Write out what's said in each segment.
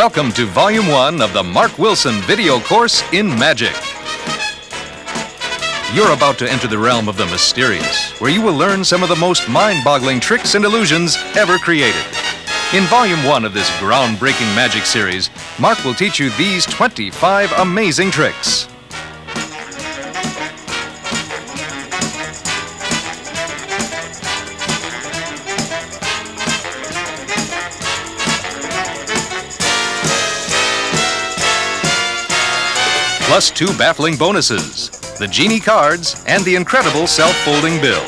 Welcome to Volume 1 of the Mark Wilson video course in magic. You're about to enter the realm of the mysterious, where you will learn some of the most mind-boggling tricks and illusions ever created. In Volume 1 of this groundbreaking magic series, Mark will teach you these 25 amazing tricks. Plus 2 baffling bonuses, the genie cards and the incredible self-folding bill.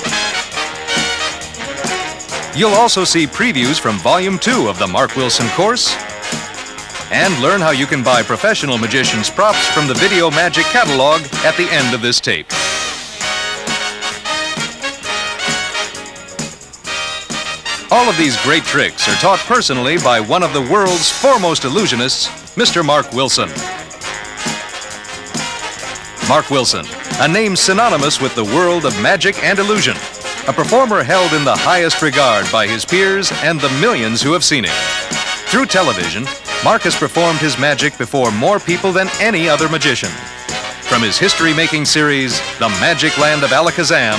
You'll also see previews from Volume 2 of the Mark Wilson course and learn how you can buy professional magicians' props from the Video Magic catalog at the end of this tape. All of these great tricks are taught personally by one of the world's foremost illusionists, Mr. Mark Wilson. Mark Wilson, a name synonymous with the world of magic and illusion, a performer held in the highest regard by his peers and the millions who have seen him. Through television, Mark has performed his magic before more people than any other magician. From his history-making series, The Magic Land of Alakazam,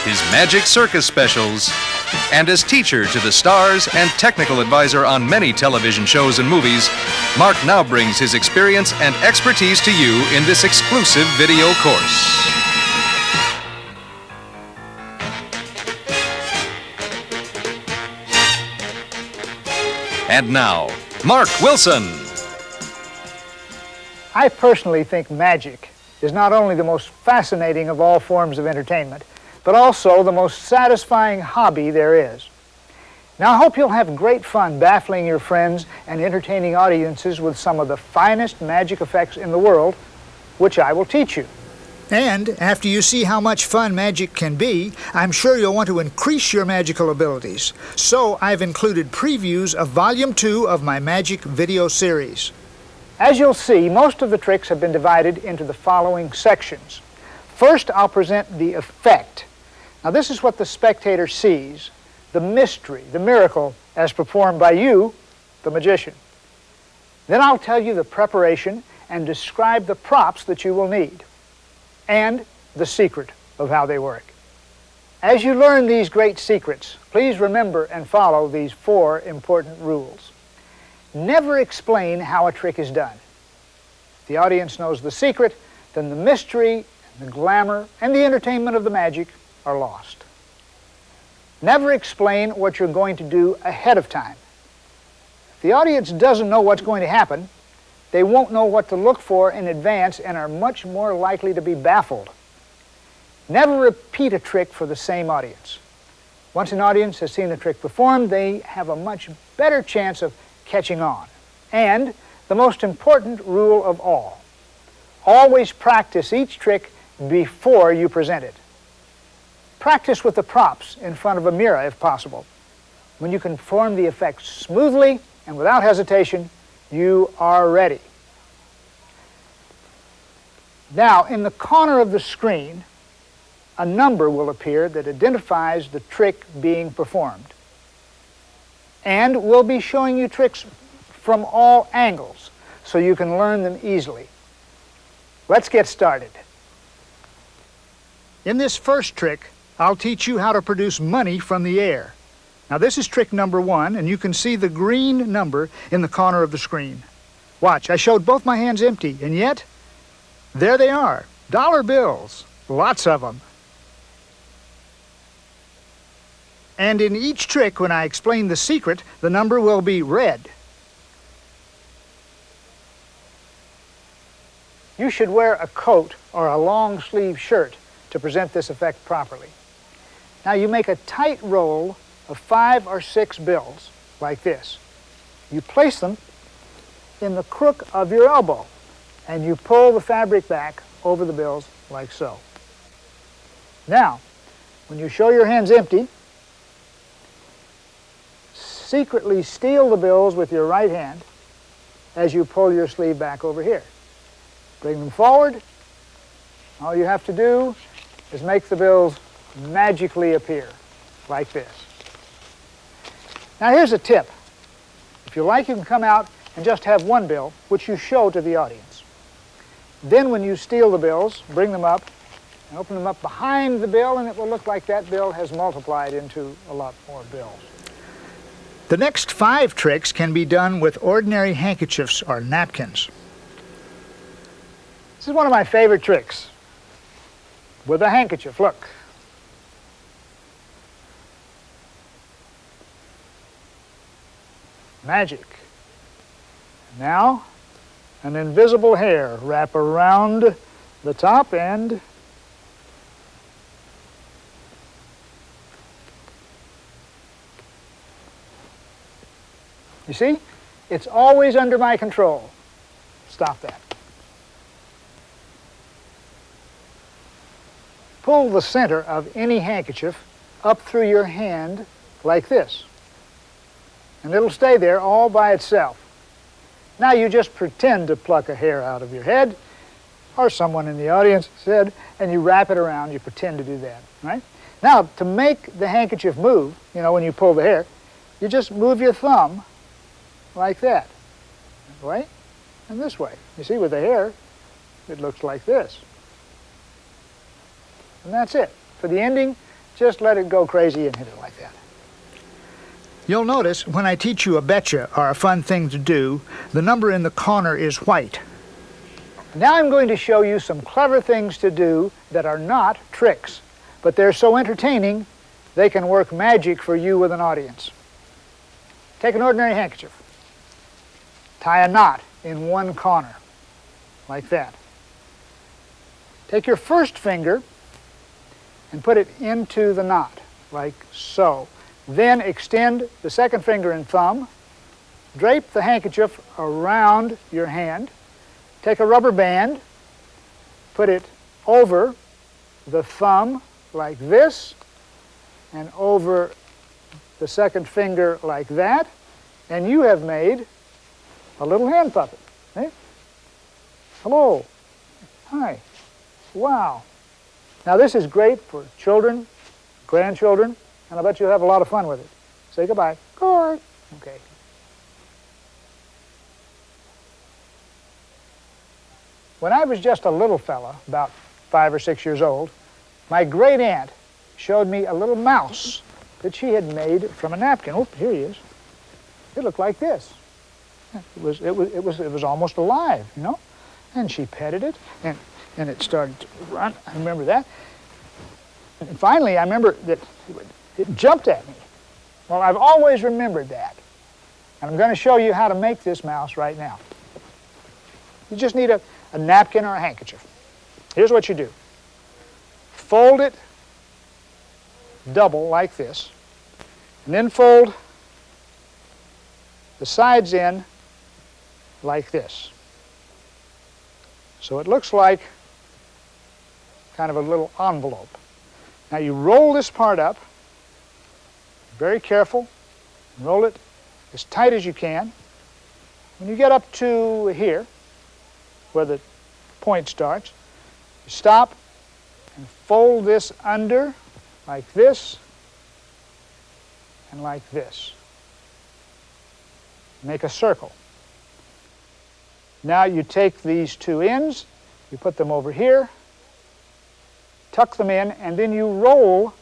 his Magic Circus specials, and as teacher to the stars and technical advisor on many television shows and movies, Mark now brings his experience and expertise to you in this exclusive video course. And now, Mark Wilson. I personally think magic is not only the most fascinating of all forms of entertainment, but also the most satisfying hobby there is. Now, I hope you'll have great fun baffling your friends and entertaining audiences with some of the finest magic effects in the world, which I will teach you. And after you see how much fun magic can be, I'm sure you'll want to increase your magical abilities. So I've included previews of Volume 2 of my magic video series. As you'll see, most of the tricks have been divided into the following sections. First, I'll present the effect. Now, this is what the spectator sees, the mystery, the miracle, as performed by you, the magician. Then I'll tell you the preparation and describe the props that you will need, and the secret of how they work. As you learn these great secrets, please remember and follow these 4 important rules. Never explain how a trick is done. If the audience knows the secret, then the mystery, the glamour, and the entertainment of the magic are lost. Never explain what you're going to do ahead of time. If the audience doesn't know what's going to happen, they won't know what to look for in advance and are much more likely to be baffled. Never repeat a trick for the same audience. Once an audience has seen the trick performed, they have a much better chance of catching on. And the most important rule of all, always practice each trick before you present it. Practice with the props in front of a mirror if possible. When you can perform the effect smoothly and without hesitation, you are ready. Now, in the corner of the screen, a number will appear that identifies the trick being performed. And we'll be showing you tricks from all angles so you can learn them easily. Let's get started. In this first trick, I'll teach you how to produce money from the air. Now, this is trick number 1, and you can see the green number in the corner of the screen. Watch, I showed both my hands empty, and yet, there they are, dollar bills, lots of them. And in each trick, when I explain the secret, the number will be red. You should wear a coat or a long-sleeve shirt to present this effect properly. Now, you make a tight roll of 5 or 6 bills, like this. You place them in the crook of your elbow, and you pull the fabric back over the bills like so. Now, when you show your hands empty, secretly steal the bills with your right hand as you pull your sleeve back over here. Bring them forward. All you have to do is make the bills magically appear like this. Now, here's a tip. If you like, you can come out and just have one bill, which you show to the audience. Then when you steal the bills, bring them up and open them up behind the bill, and it will look like that bill has multiplied into a lot more bills. The next 5 tricks can be done with ordinary handkerchiefs or napkins. This is one of my favorite tricks. With a handkerchief, look. Magic. Now, an invisible hair wrap around the top and you see, it's always under my control. Stop that. Pull the center of any handkerchief up through your hand like this. And it'll stay there all by itself. Now you just pretend to pluck a hair out of your head, or someone in the audience said, and you wrap it around, you pretend to do that, right? Now, to make the handkerchief move, you know, when you pull the hair, you just move your thumb like that, this way and this way. You see, with the hair, it looks like this. And that's it. For the ending, just let it go crazy and hit it like that. You'll notice when I teach you a betcha or a fun thing to do, the number in the corner is white. Now I'm going to show you some clever things to do that are not tricks, but they're so entertaining they can work magic for you with an audience. Take an ordinary handkerchief. Tie a knot in one corner, like that. Take your first finger and put it into the knot, like so. Then extend the second finger and thumb, drape the handkerchief around your hand, take a rubber band, put it over the thumb like this, and over the second finger like that, and you have made a little hand puppet. Eh? Hello. Hi. Wow. Now this is great for children, grandchildren, and I bet you'll have a lot of fun with it. Say goodbye. Goodbye. Okay. When I was just a little fella, about 5 or 6 years old, my great aunt showed me a little mouse that she had made from a napkin. Oh, here he is. It looked like this. It was almost alive, you know. And she petted it, and it started to run. I remember that. And finally, I remember that it jumped at me. Well, I've always remembered that. And I'm going to show you how to make this mouse right now. You just need a napkin or a handkerchief. Here's what you do. Fold it double like this, and then fold the sides in like this. So it looks like kind of a little envelope. Now you roll this part up, very careful, roll it as tight as you can. When you get up to here, where the point starts, you stop and fold this under like this and like this. Make a circle. Now you take these two ends, you put them over here, tuck them in, and then you roll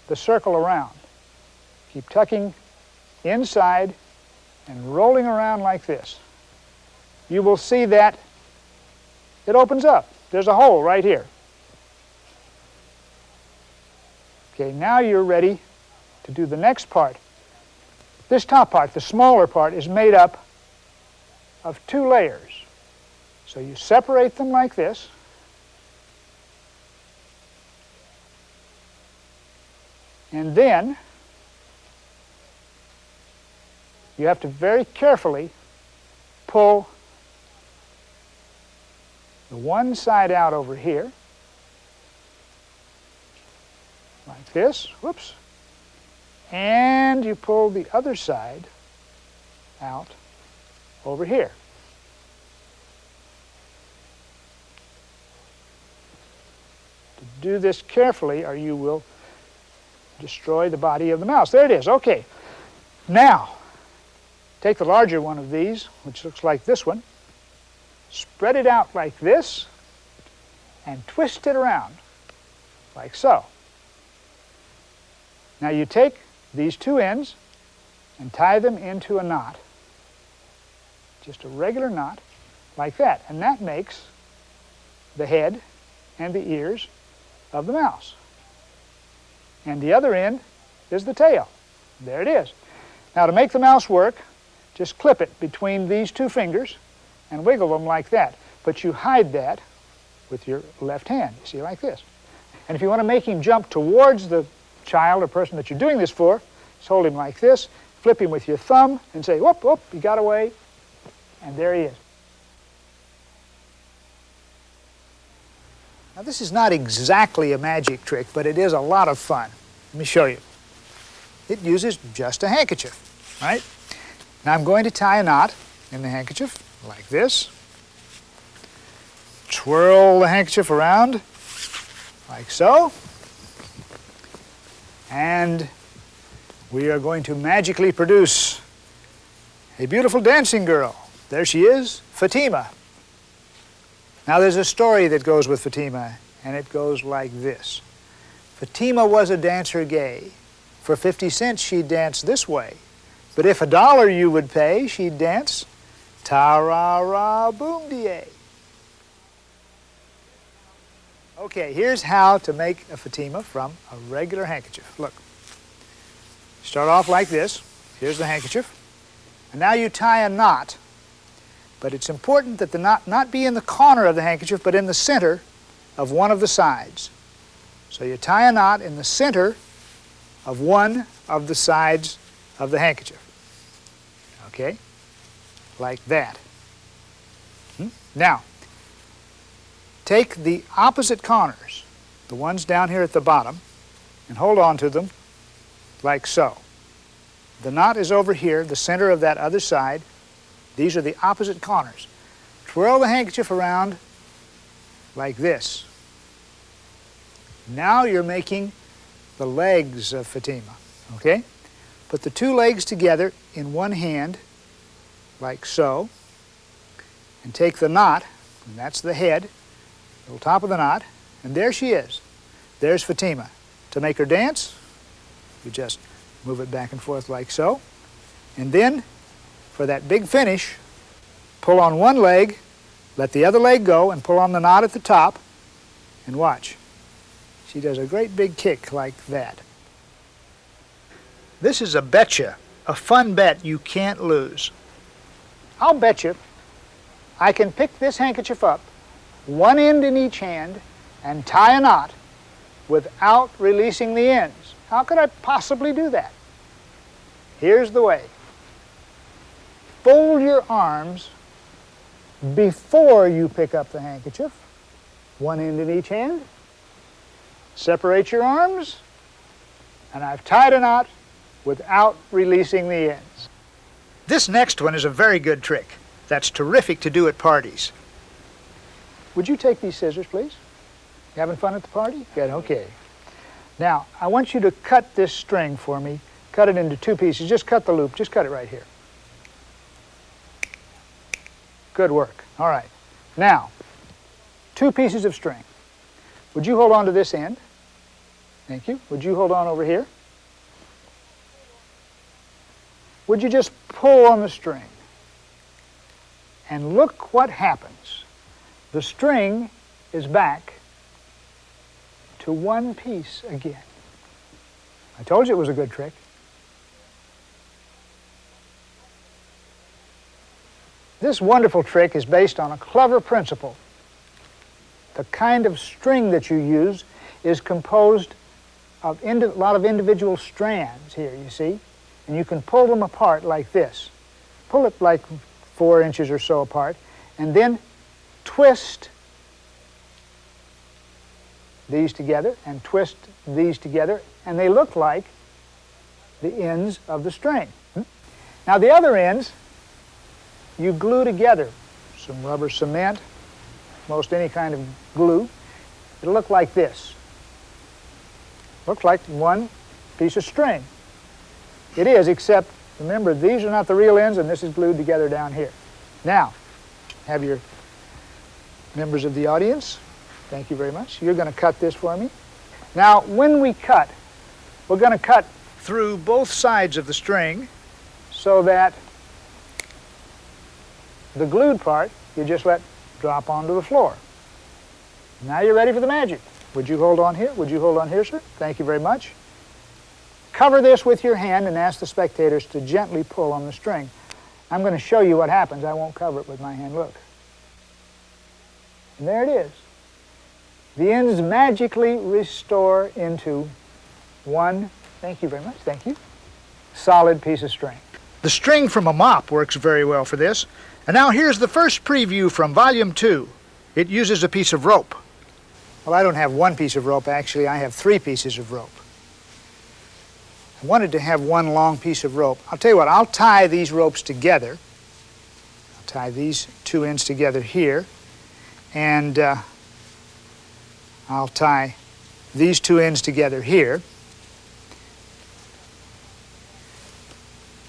the circle around. Keep tucking inside and rolling around like this. You will see that it opens up. There's a hole right here. Okay, now you're ready to do the next part. This top part, the smaller part, is made up of 2 layers. So you separate them like this. And then you have to very carefully pull the one side out over here, like this, whoops, and you pull the other side out over here. To do this carefully or you will destroy the body of the mouse. There it is. Okay. Now, Take the larger one of these, which looks like this one, spread it out like this, and twist it around, like so. Now you take these two ends and tie them into a knot, just a regular knot, like that. And that makes the head and the ears of the mouse. And the other end is the tail. There it is. Now to make the mouse work, just clip it between these two fingers and wiggle them like that. But you hide that with your left hand, you see, like this. And if you want to make him jump towards the child or person that you're doing this for, just hold him like this, flip him with your thumb, and say, whoop, whoop, he got away, and there he is. Now this is not exactly a magic trick, but it is a lot of fun. Let me show you. It uses just a handkerchief, right? Now I'm going to tie a knot in the handkerchief like this. Twirl the handkerchief around like so. And we are going to magically produce a beautiful dancing girl. There she is, Fatima. Now there's a story that goes with Fatima, and it goes like this. Fatima was a dancer gay. For 50 cents she'd dance this way. But if $1 you would pay, she'd dance ta-ra-ra-boom-de-ay. Okay, here's how to make a Fatima from a regular handkerchief. Look, start off like this. Here's the handkerchief. And now you tie a knot. But it's important that the knot not be in the corner of the handkerchief, but in the center of one of the sides. So you tie a knot in the center of one of the sides of the handkerchief. Okay? Like that. Now, take the opposite corners, the ones down here at the bottom, and hold on to them like so. The knot is over here, the center of that other side. These are the opposite corners. Twirl the handkerchief around like this. Now you're making the legs of Fatima, okay? Put the two legs together in one hand, like so, and take the knot, and that's the head, the top of the knot, and there she is. There's Fatima. To make her dance, you just move it back and forth like so, and then for that big finish, pull on one leg, let the other leg go, and pull on the knot at the top, and watch. She does a great big kick like that. This is a betcha, a fun bet you can't lose. I'll bet you I can pick this handkerchief up, one end in each hand, and tie a knot without releasing the ends. How could I possibly do that? Here's the way. Fold your arms before you pick up the handkerchief, one end in each hand. Separate your arms, and I've tied a knot without releasing the ends. This next one is a very good trick. That's terrific to do at parties. Would you take these scissors, please? You having fun at the party? Good, okay. Now, I want you to cut this string for me. Cut it into two pieces. Just cut the loop. Just cut it right here. Good work. All right. Now, two pieces of string. Would you hold on to this end? Thank you. Would you hold on over here? Would you just pull on the string? And look what happens. The string is back to one piece again. I told you it was a good trick. This wonderful trick is based on a clever principle. The kind of string that you use is composed of a lot of individual strands here, you see? And you can pull them apart like this. Pull it like 4 inches or so apart, and then twist these together and twist these together, and they look like the ends of the string. Now the other ends, you glue together. Some rubber cement, most any kind of glue. It'll look like this. Looks like one piece of string. It is, except Remember, these are not the real ends, and this is glued together down here. Now, have your members of the audience, thank you very much. You're going to cut this for me. Now, when we cut, we're going to cut Through both sides of the string. so that the glued part you just let drop onto the floor. Now you're ready for the magic. Would you hold on here? Would you hold on here, sir? Thank you very much. Cover this with your hand and ask the spectators to gently pull on the string. I'm going to show you what happens. I won't cover it with my hand. Look. And there it is. The ends magically restore into one, thank you very much, thank you, solid piece of string. The string from a mop works very well for this. And now here's the first preview from Volume 2. It uses a piece of rope. Well, I don't have one piece of rope. Actually, I have 3 pieces of rope. I wanted to have one long piece of rope. I'll tell you what, I'll tie these ropes together. I'll tie these 2 ends together here, and I'll tie these 2 ends together here.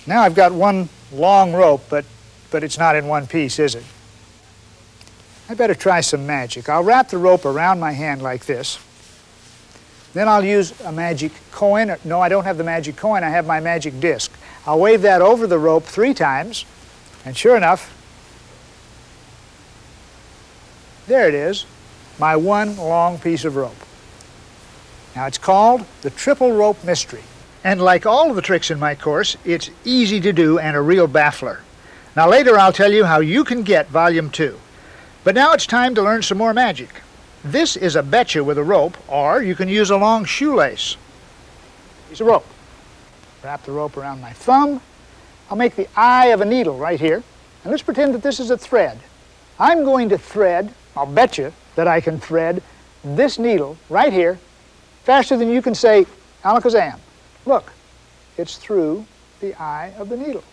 Now I've got one long rope, but it's not in one piece, is it? I better try some magic. I'll wrap the rope around my hand like this. Then I'll use a magic coin. No, I don't have the magic coin. I have my magic disc. I'll wave that over the rope 3 times, and sure enough, there it is, my one long piece of rope. Now it's called the triple rope mystery. And like all of the tricks in my course, it's easy to do and a real baffler. Now later I'll tell you how you can get Volume 2. But now it's time to learn some more magic. This is a betcha with a rope, or you can use a long shoelace. Piece of rope. Wrap the rope around my thumb. I'll make the eye of a needle right here. And let's pretend that this is a thread. I'm going to thread, I'll bet you that I can thread this needle right here faster than you can say alakazam. Look, it's through the eye of the needle.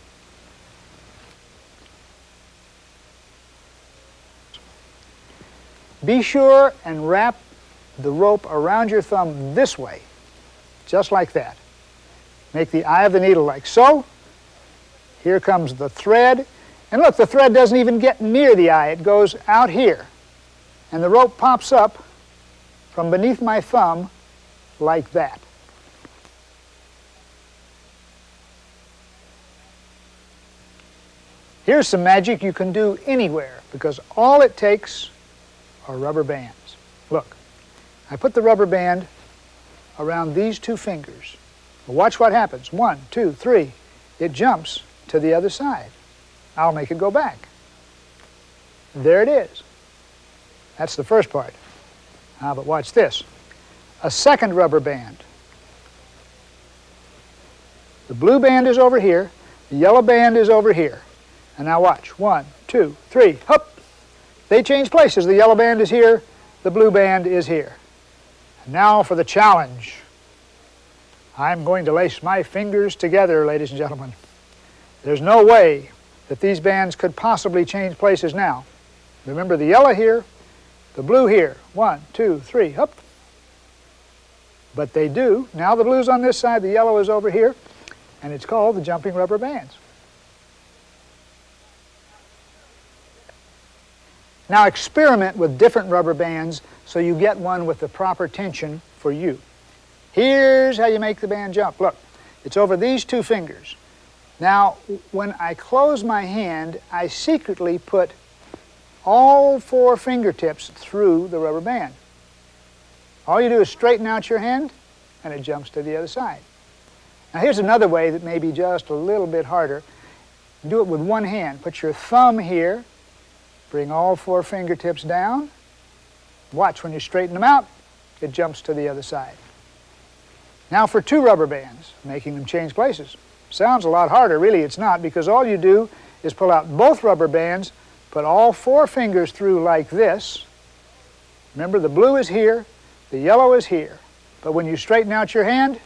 Be sure and wrap the rope around your thumb this way, just like that. Make the eye of the needle like so. Here comes the thread. And look, the thread doesn't even get near the eye. It goes out here. And the rope pops up from beneath my thumb like that. Here's some magic you can do anywhere, because all it takes are rubber bands. Look, I put the rubber band around these 2 fingers. Well, watch what happens. 1, 2, 3. It jumps to the other side. I'll make it go back. There it is. That's the first part. But watch this. A second rubber band. The blue band is over here. The yellow band is over here. And now watch. 1, 2, 3. Hup! They change places. The yellow band is here. The blue band is here. And now for the challenge. I'm going to lace my fingers together, ladies and gentlemen. There's no way that these bands could possibly change places now. Remember the yellow here, the blue here. 1, 2, 3, hup. But they do. Now the blue's on this side, the yellow is over here, and it's called the jumping rubber bands. Now experiment with different rubber bands so you get one with the proper tension for you. Here's how you make the band jump. Look, it's over these 2 fingers. Now, when I close my hand, I secretly put all 4 fingertips through the rubber band. All you do is straighten out your hand, and it jumps to the other side. Now, here's another way that may be just a little bit harder. Do it with one hand. Put your thumb here. Bring all 4 fingertips down. Watch, when you straighten them out, it jumps to the other side. Now for 2 rubber bands, making them change places. Sounds a lot harder. Really, it's not, because all you do is pull out both rubber bands, put all 4 fingers through like this. Remember, the blue is here, the yellow is here. But when you straighten out your hand,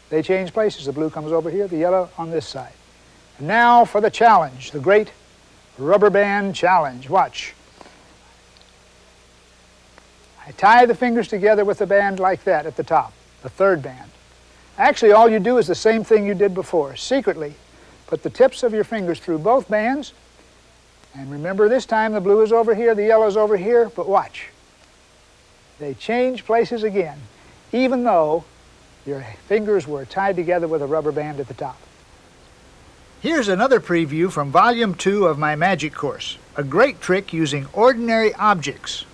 they change places. The blue comes over here, the yellow on this side. And now for the challenge, the great rubber band challenge. Watch. I tie the fingers together with the band like that at the top, the 3rd band. Actually, all you do is the same thing you did before. Secretly, Put the tips of your fingers through both bands. And remember, this time the blue is over here, the yellow is over here, but watch. They change places again, even though your fingers were tied together with a rubber band at the top. Here's another preview from Volume 2 of my magic course. A great trick using ordinary objects.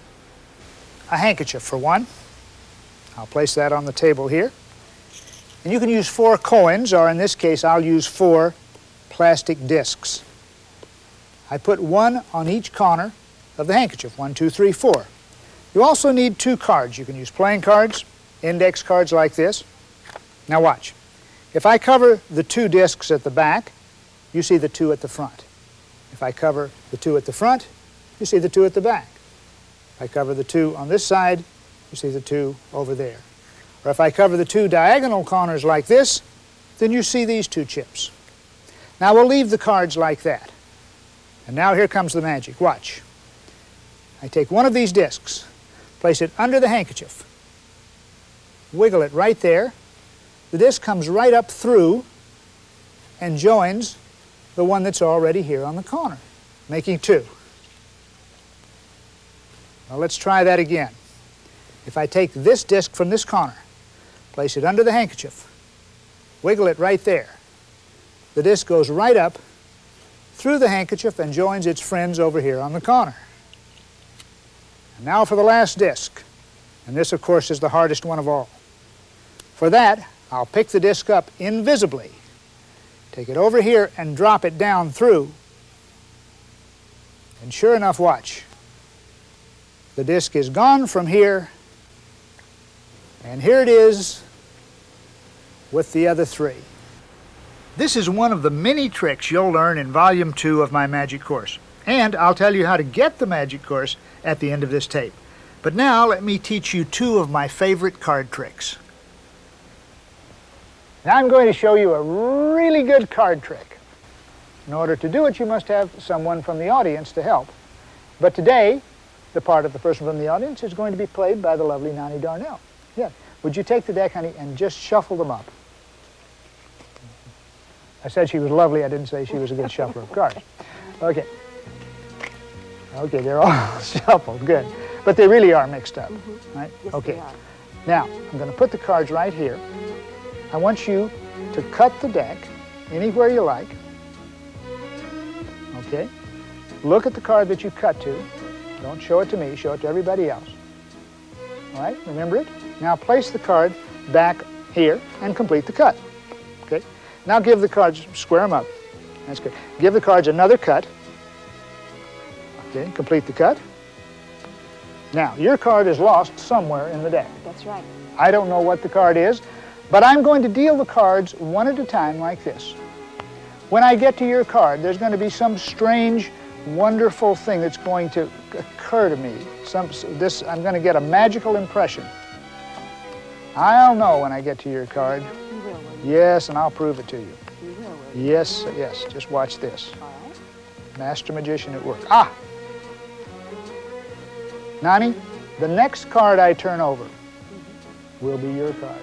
A handkerchief for one. I'll place that on the table here. And you can use 4 coins, or in this case, I'll use 4 plastic discs. I put 1 on each corner of the handkerchief. 1, 2, 3, 4. You also need 2 cards. You can use playing cards, index cards like this. Now watch. If I cover the 2 discs at the back, you see the 2 at the front. If I cover the 2 at the front, you see the 2 at the back. If I cover the 2 on this side, you see the 2 over there. Or if I cover the 2 diagonal corners like this, then you see these 2 chips. Now we'll leave the cards like that. And now here comes the magic. Watch. I take one of these discs, place it under the handkerchief, wiggle it right there. The disc comes right up through and joins the one that's already here on the corner, making 2. Now let's try that again. If I take this disc from this corner, place it under the handkerchief, wiggle it right there, the disc goes right up through the handkerchief and joins its friends over here on the corner. And now for the last disc. And this, of course, is the hardest one of all. For that, I'll pick the disc up invisibly, take it over here and drop it down through. And sure enough, watch. The disc is gone from here, and here it is with the other 3. This is one of the many tricks you'll learn in Volume 2 of my magic course. And I'll tell you how to get the magic course at the end of this tape. But now let me teach you 2 of my favorite card tricks. Now I'm going to show you a really good card trick. In order to do it, you must have someone from the audience to help. But today, the part of the person from the audience is going to be played by the lovely Nani Darnell. Yeah. Would you take the deck, honey, and just shuffle them up? I said she was lovely. I didn't say she was a good shuffler of cards. Okay. Okay, they're all shuffled. Good. But they really are mixed up, right? Yes, okay. they are. Now, I'm going to put the cards right here. I want you to cut the deck anywhere you like. Okay? Look at the card that you cut to. Don't show it to me. Show it to everybody else. All right? Remember it? Now place the card back here and complete the cut. Okay? Now give the cards, square them up. That's good. Give the cards another cut. Okay, complete the cut. Now, your card is lost somewhere in the deck. That's right. I don't know what the card is, but I'm going to deal the cards one at a time like this. When I get to your card, there's going to be some strange, wonderful thing that's going to occur to me. I'm going to get a magical impression. I'll know when I get to your card. You will, won't you? Yes, and I'll prove it to you. You will, won't you? Yes, yes, just watch this. All right. Master magician at work. Ah! Nani, the next card I turn over will be your card.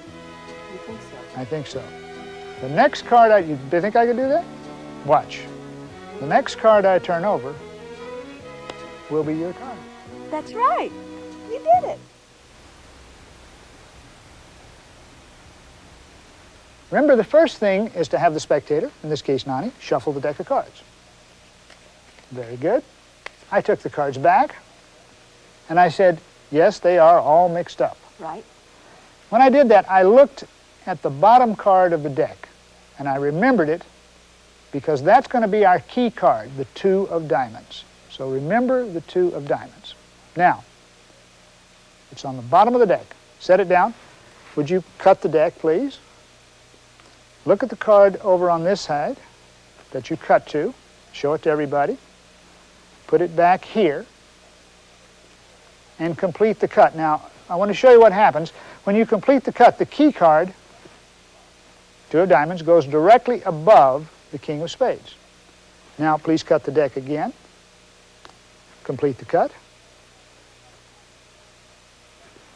You think so? I think so. The next card you think I could do that? Watch. The next card I turn over will be your card. That's right. You did it. Remember, the first thing is to have the spectator, in this case Nani, shuffle the deck of cards. Very good. I took the cards back, and I said, yes, they are all mixed up. Right. When I did that, I looked at the bottom card of the deck, and I remembered it because that's going to be our key card, the 2 of diamonds. So remember the 2 of diamonds. Now, it's on the bottom of the deck. Set it down. Would you cut the deck, please? Look at the card over on this side that you cut to. Show it to everybody. Put it back here and complete the cut. Now, I want to show you what happens. When you complete the cut, the key card, 2 of diamonds, goes directly above the king of spades. Now, please cut the deck again. Complete the cut.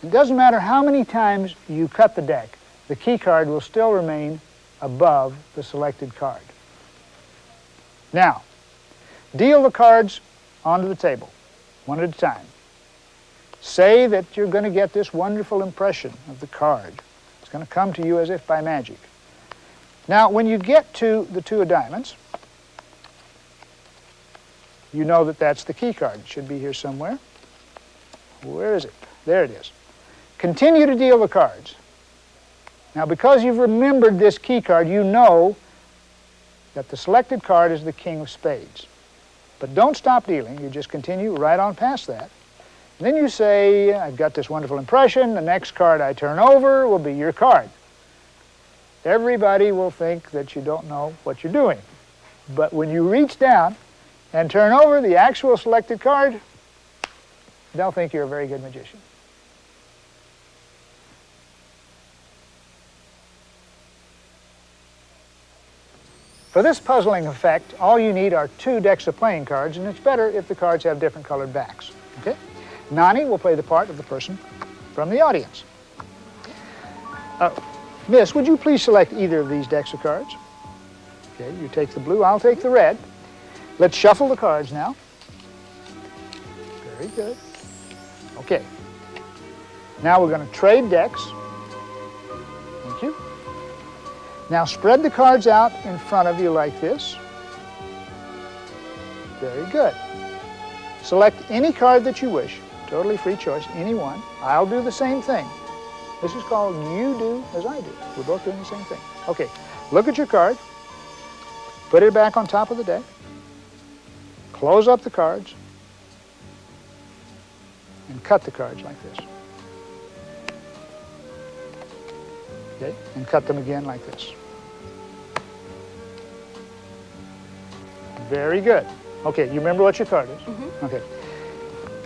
It doesn't matter how many times you cut the deck, the key card will still remain above the selected card. Now, deal the cards onto the table, one at a time. Say that you're going to get this wonderful impression of the card. It's going to come to you as if by magic. Now, when you get to the 2 of diamonds, you know that that's the key card. It should be here somewhere. Where is it? There it is. Continue to deal the cards. Now, because you've remembered this key card, you know that the selected card is the king of spades. But don't stop dealing. You just continue right on past that. And then you say, I've got this wonderful impression. The next card I turn over will be your card. Everybody will think that you don't know what you're doing. But when you reach down and turn over the actual selected card, they'll think you're a very good magician. For this puzzling effect, all you need are 2 decks of playing cards, and it's better if the cards have different colored backs. Okay? Nani will play the part of the person from the audience. Miss, would you please select either of these decks of cards? Okay, you take the blue, I'll take the red. Let's shuffle the cards now. Very good. Okay. Now we're going to trade decks. Thank you. Now spread the cards out in front of you like this. Very good. Select any card that you wish. Totally free choice, any one. I'll do the same thing. This is called you do as I do. We're both doing the same thing. Okay, look at your card. Put it back on top of the deck. Close up the cards. And cut the cards like this. Okay, and cut them again like this. Very good. Okay, you remember what your card is? Mm-hmm. Okay.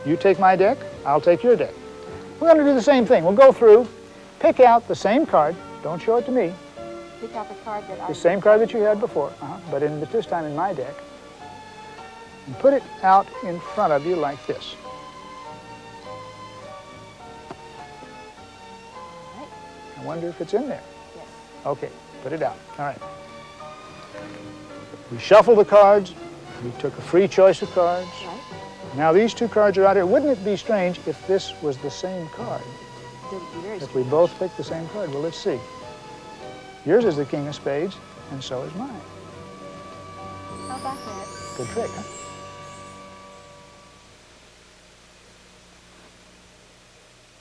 You take my deck, I'll take your deck. We're going to do the same thing. We'll go through, pick out the same card. Don't show it to me. Pick out the card that The same card that you had before, but this time in my deck. And put it out in front of you like this. All right. I wonder if it's in there. Yes. Okay, put it out. All right. We shuffle the cards. We took a free choice of cards. Right. Now these 2 cards are out here. Wouldn't it be strange if this was the same card? It would be very If we strange. both picked the same card? Well, let's see. Yours is the king of spades, and so is mine. How about that? Good trick, huh?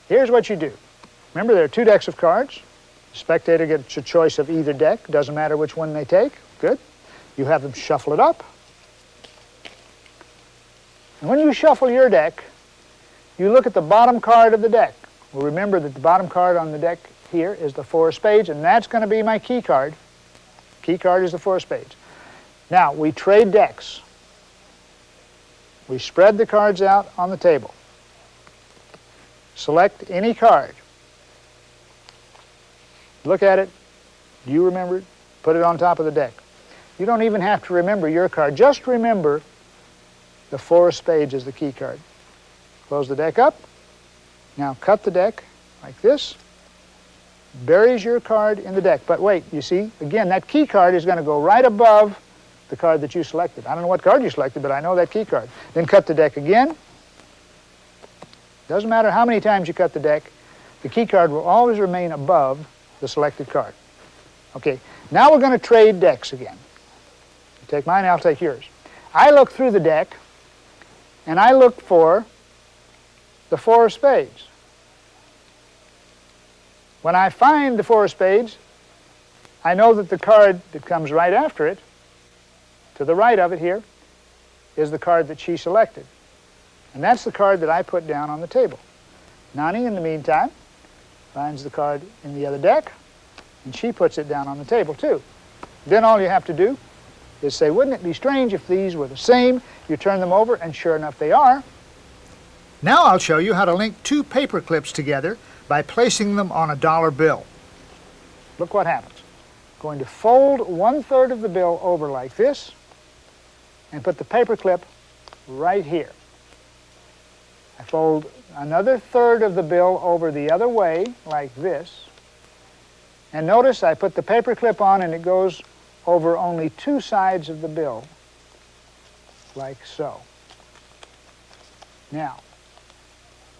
Here's what you do. Remember, there are 2 decks of cards. The spectator gets a choice of either deck. Doesn't matter which one they take. Good. You have them shuffle it up. And when you shuffle your deck, you look at the bottom card of the deck. Well, remember that the bottom card on the deck here is the 4 of spades, and that's going to be my key card. Key card is the 4 of spades. Now, we trade decks. We spread the cards out on the table. Select any card. Look at it. You remember it. Put it on top of the deck. You don't even have to remember your card. Just remember the 4 of spades is the key card. Close the deck up. Now cut the deck like this. Buries your card in the deck. But wait, you see, again, that key card is going to go right above the card that you selected. I don't know what card you selected, but I know that key card. Then cut the deck again. Doesn't matter how many times you cut the deck, the key card will always remain above the selected card. Okay, now we're going to trade decks again. You take mine, I'll take yours. I look through the deck, and I look for the 4 of spades. When I find the 4 of spades, I know that the card that comes right after it, to the right of it here, is the card that she selected. And that's the card that I put down on the table. Nani, in the meantime, finds the card in the other deck, and she puts it down on the table too. Then all you have to do is say, wouldn't it be strange if these were the same? You turn them over, and sure enough they are. Now I'll show you how to link 2 paper clips together by placing them on a dollar bill. Look what happens. I'm going to fold 1/3 of the bill over like this and put the paper clip right here. I fold another 1/3 of the bill over the other way like this. And notice I put the paper clip on and it goes over only 2 sides of the bill like so. Now,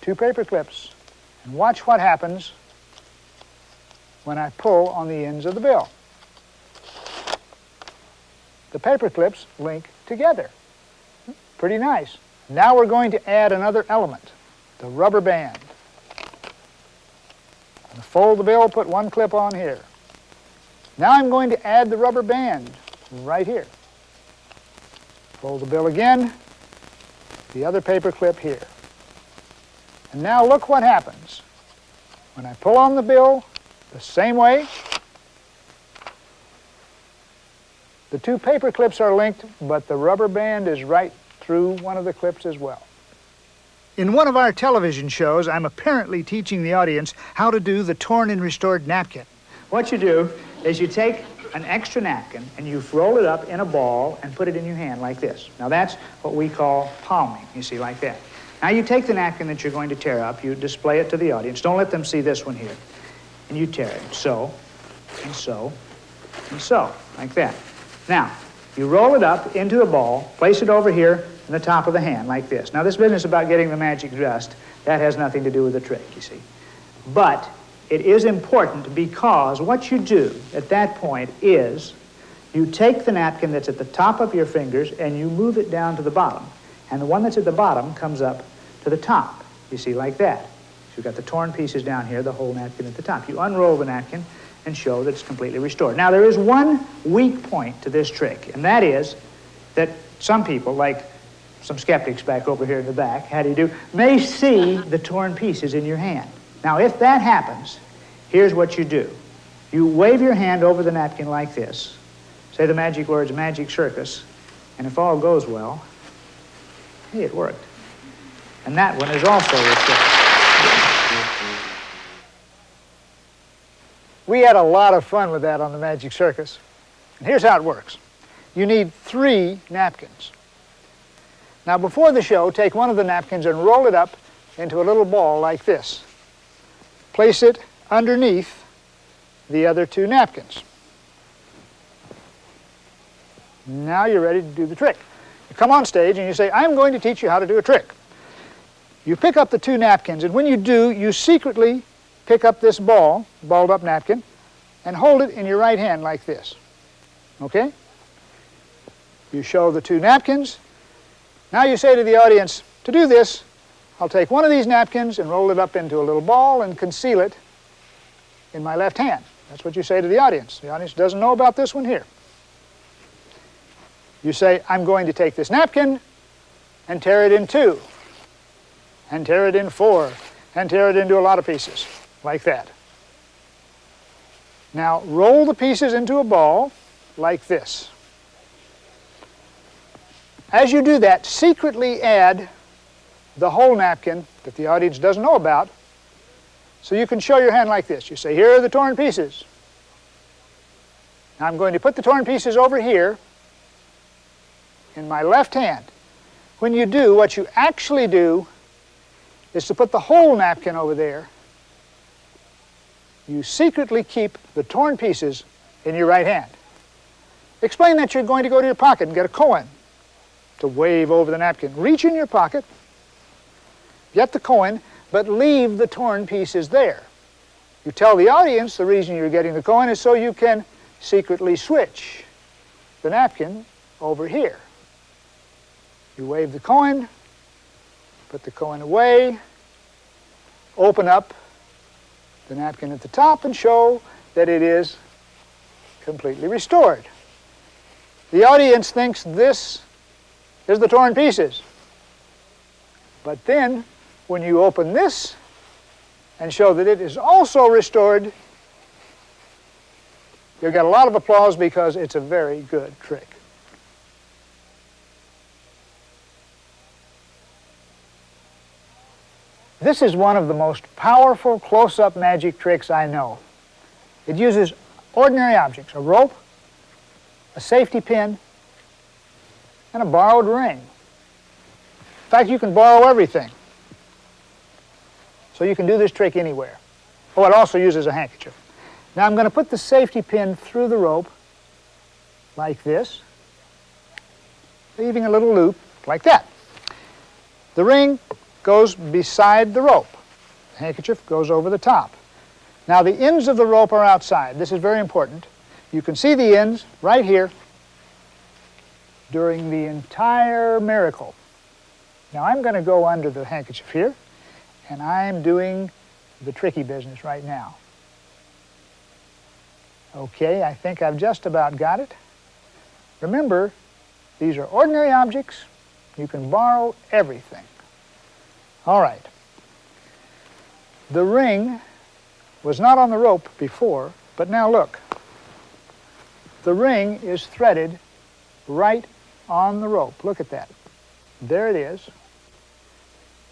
2 paper clips, and watch what happens when I pull on the ends of the bill. The paper clips link together. Pretty nice. Now we're going to add another element, the rubber band. And fold the bill, put 1 clip on here. Now I'm going to add the rubber band right here. Fold the bill again, the other paper clip here. And now look what happens. When I pull on the bill the same way, the 2 paper clips are linked, but the rubber band is right through one of the clips as well. In one of our television shows, I'm apparently teaching the audience how to do the torn and restored napkin. What you do is you take an extra napkin and you roll it up in a ball and put it in your hand like this. Now that's what we call palming, you see, like that. Now you take the napkin that you're going to tear up, you display it to the audience. Don't let them see this one here. And you tear it, so, and so, and so, like that. Now, you roll it up into a ball, place it over here in the top of the hand, like this. Now, this business about getting the magic dust, that has nothing to do with the trick, you see. But it is important because what you do at that point is you take the napkin that's at the top of your fingers and you move it down to the bottom. And the one that's at the bottom comes up to the top, you see, like that. So you've got the torn pieces down here, the whole napkin at the top. You unroll the napkin and show that it's completely restored. Now, there is one weak point to this trick, and that is that some people, like some skeptics back over here in the back, how do you do, may see the torn pieces in your hand. Now, if that happens, here's what you do. You wave your hand over the napkin like this, say the magic words, magic circus, and if all goes well, hey, it worked. And that one is also restored. We had a lot of fun with that on the Magic Circus. And here's how it works. You need 3 napkins. Now, before the show, take one of the napkins and roll it up into a little ball like this. Place it underneath the other 2 napkins. Now you're ready to do the trick. You come on stage and you say, I'm going to teach you how to do a trick. You pick up the 2 napkins, and when you do, you secretly pick up this ball, balled up napkin, and hold it in your right hand like this. Okay? You show the 2 napkins. Now you say to the audience, to do this, I'll take one of these napkins and roll it up into a little ball and conceal it in my left hand. That's what you say to the audience. The audience doesn't know about this one here. You say, I'm going to take this napkin and tear it in 2, and tear it in 4, and tear it into a lot of pieces, like that. Now, roll the pieces into a ball like this. As you do that, secretly add the whole napkin that the audience doesn't know about, so you can show your hand like this. You say, here are the torn pieces. Now I'm going to put the torn pieces over here in my left hand. When you do, what you actually do is to put the whole napkin over there. You secretly keep the torn pieces in your right hand. Explain that you're going to go to your pocket and get a coin to wave over the napkin. Reach in your pocket, get the coin, but leave the torn pieces there. You tell the audience the reason you're getting the coin is so you can secretly switch the napkin over here. You wave the coin, put the coin away, open up the napkin at the top and show that it is completely restored. The audience thinks this is the torn pieces. But then, when you open this and show that it is also restored, you'll get a lot of applause because it's a very good trick. This is one of the most powerful close-up magic tricks I know. It uses ordinary objects, a rope, a safety pin, and a borrowed ring. In fact, you can borrow everything. So you can do this trick anywhere. Oh, it also uses a handkerchief. Now I'm going to put the safety pin through the rope like this, leaving a little loop like that. The ring goes beside the rope. The handkerchief goes over the top. Now the ends of the rope are outside. This is very important. You can see the ends right here during the entire miracle. Now I'm going to go under the handkerchief here, and I'm doing the tricky business right now. Okay, I think I've just about got it. Remember, these are ordinary objects. You can borrow everything. All right. The ring was not on the rope before, but now look. The ring is threaded right on the rope. Look at that. There it is.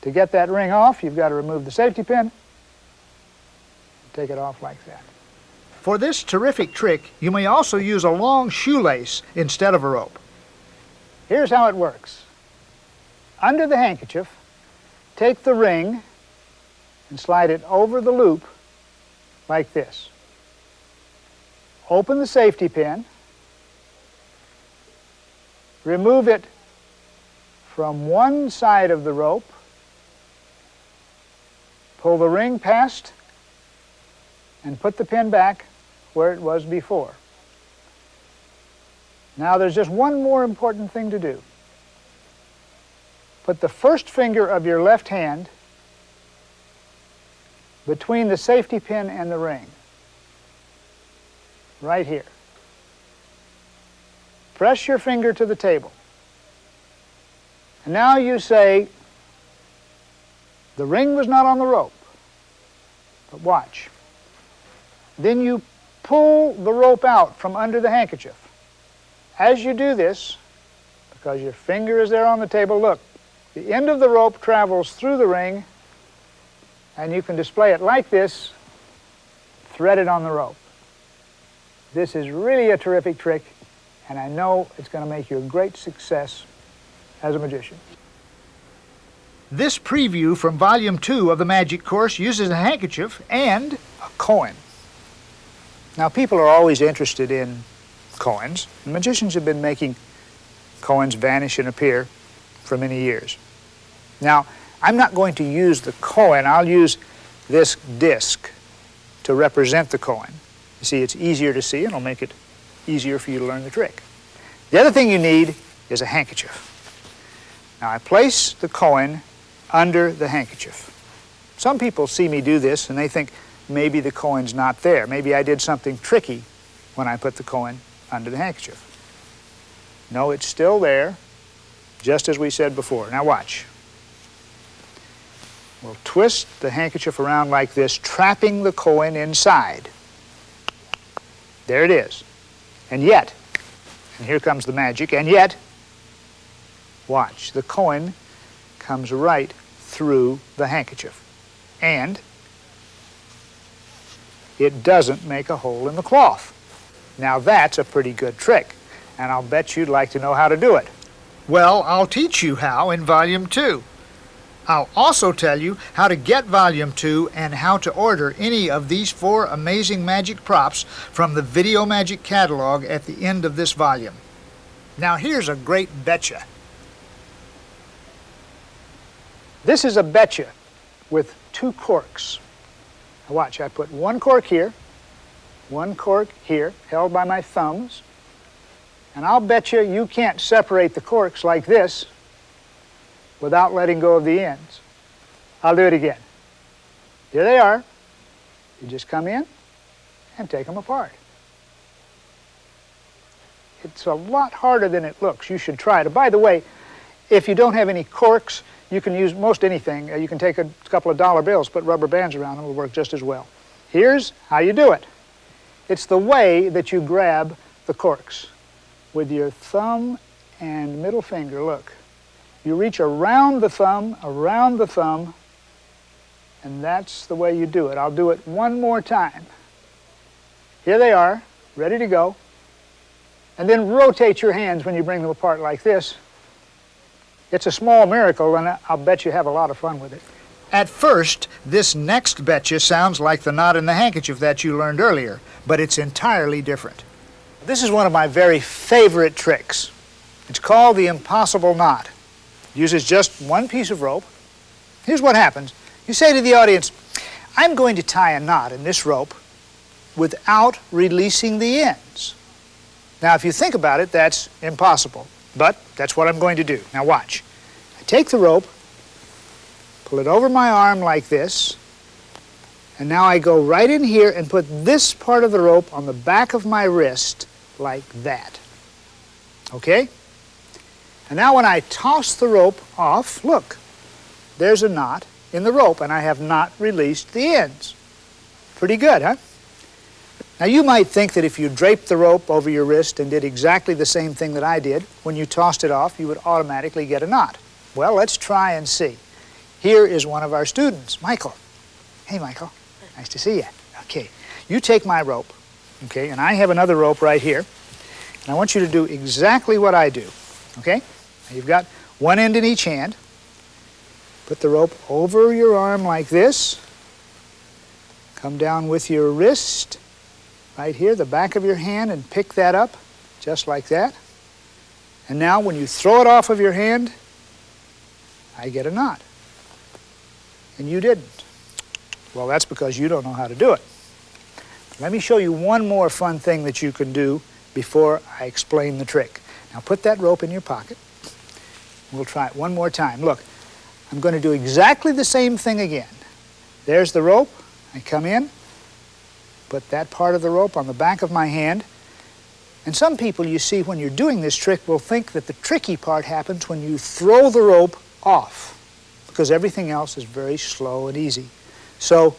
To get that ring off, you've got to remove the safety pin. Take it off like that. For this terrific trick, you may also use a long shoelace instead of a rope. Here's how it works. Under the handkerchief, take the ring and slide it over the loop like this. Open the safety pin, remove it from one side of the rope, pull the ring past, and put the pin back where it was before. Now there's just one more important thing to do. Put the first finger of your left hand between the safety pin and the ring, right here. Press your finger to the table. And now you say, the ring was not on the rope, but watch. Then you pull the rope out from under the handkerchief. As you do this, because your finger is there on the table, look, the end of the rope travels through the ring, and you can display it like this, threaded on the rope. This is really a terrific trick, and I know it's going to make you a great success as a magician. This preview from Volume 2 of the Magic Course uses a handkerchief and A coin. Now, people are always interested in coins. And magicians have been making coins vanish and appear for many years. Now, I'm not going to use the coin. I'll use this disc to represent the coin. You see, it's easier to see, and it'll make it easier for you to learn the trick. The other thing you need is a handkerchief. Now, I place the coin under the handkerchief. Some people see me do this, and they think maybe the coin's not there. Maybe I did something tricky when I put the coin under the handkerchief. No, it's still there, just as we said before. Now watch. We'll twist the handkerchief around like this, trapping the coin inside. There it is. And yet, and here comes the magic, and yet, watch, the coin comes right through the handkerchief. And it doesn't make a hole in the cloth. Now that's a pretty good trick, and I'll bet you'd like to know how to do it. well, I'll teach you how in Volume 2. I'll also tell you how to get Volume 2 and how to order any of these 4 amazing magic props from the Video Magic catalog at the end of this volume. Now here's a great betcha. This is a betcha with 2 corks. Now watch, I put 1 cork here, 1 cork here, held by my thumbs, and I'll bet you can't separate the corks like this without letting go of the ends. I'll do it again. Here they are. You just come in and take them apart. It's a lot harder than it looks. You should try it. By the way, if you don't have any corks, you can use most anything. You can take a couple of dollar bills, put rubber bands around them, it'll work just as well. Here's how you do it. It's the way that you grab the corks. With your thumb and middle finger, look. You reach around the thumb, and that's the way you do it. I'll do it one more time. Here they are, ready to go. And then rotate your hands when you bring them apart like this. It's a small miracle, and I'll bet you have a lot of fun with it. At first, this next betcha sounds like the knot in the handkerchief that you learned earlier, but it's entirely different. This is one of my very favorite tricks. It's called the impossible knot. uses just one piece of rope. Here's what happens. You say to the audience, I'm going to tie a knot in this rope without releasing the ends. Now, if you think about it, that's impossible, but that's what I'm going to do. Now, watch. I take the rope, pull it over my arm like this, and now I go right in here and put this part of the rope on the back of my wrist like that. Okay? And now when I toss the rope off, look, there's a knot in the rope, and I have not released the ends. Pretty good, huh? Now, you might think that if you draped the rope over your wrist and did exactly the same thing that I did, when you tossed it off, you would automatically get a knot. Well, let's try and see. Here is one of our students, Michael. Hey, Michael. Nice to see you. Okay, you take my rope, okay, and I have another rope right here, and I want you to do exactly what I do, okay? Now, you've got one end in each hand. Put the rope over your arm like this. Come down with your wrist right here, the back of your hand, and pick that up just like that. And now when you throw it off of your hand, I get a knot. And you didn't. Well, that's because you don't know how to do it. Let me show you one more fun thing that you can do before I explain the trick. Now put that rope in your pocket. We'll try it one more time. Look, I'm going to do exactly the same thing again. There's the rope. I come in, put that part of the rope on the back of my hand. And some people, you see, when you're doing this trick will think that the tricky part happens when you throw the rope off, because everything else is very slow and easy. So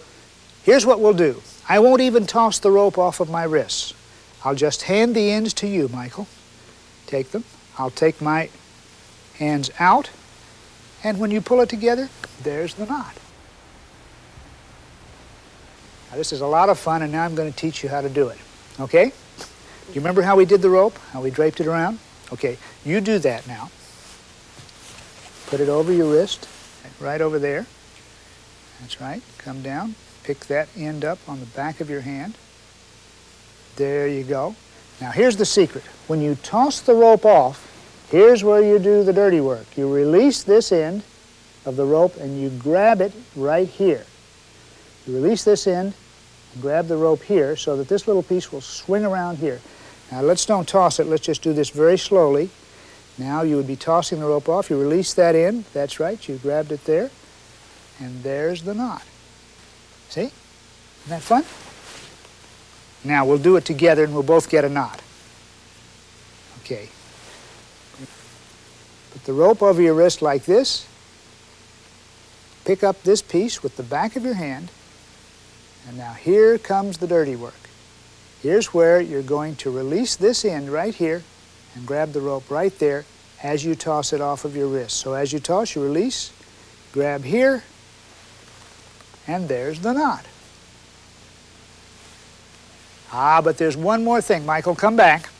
here's what we'll do. I won't even toss the rope off of my wrists. I'll just hand the ends to you, Michael. Take them. I'll take my hands out, and when you pull it together, there's the knot. Now, this is a lot of fun, and now I'm going to teach you how to do it. Okay? Do you remember how we did the rope? How we draped it around? Okay, you do that now. Put it over your wrist, right over there. That's right. Come down. Pick that end up on the back of your hand. There you go. Now, here's the secret. When you toss the rope off, here's where you do the dirty work. You release this end of the rope, and you grab it right here. You release this end and grab the rope here so that this little piece will swing around here. Now, let's don't toss it. Let's just do this very slowly. Now, you would be tossing the rope off. You release that end. That's right. You grabbed it there. And there's the knot. See? Isn't that fun? Now, we'll do it together, and we'll both get a knot. Okay. Put the rope over your wrist like this. Pick up this piece with the back of your hand. And now here comes the dirty work. Here's where you're going to release this end right here and grab the rope right there as you toss it off of your wrist. So as you toss, you release, grab here, and there's the knot. Ah, but there's one more thing. Michael, come back.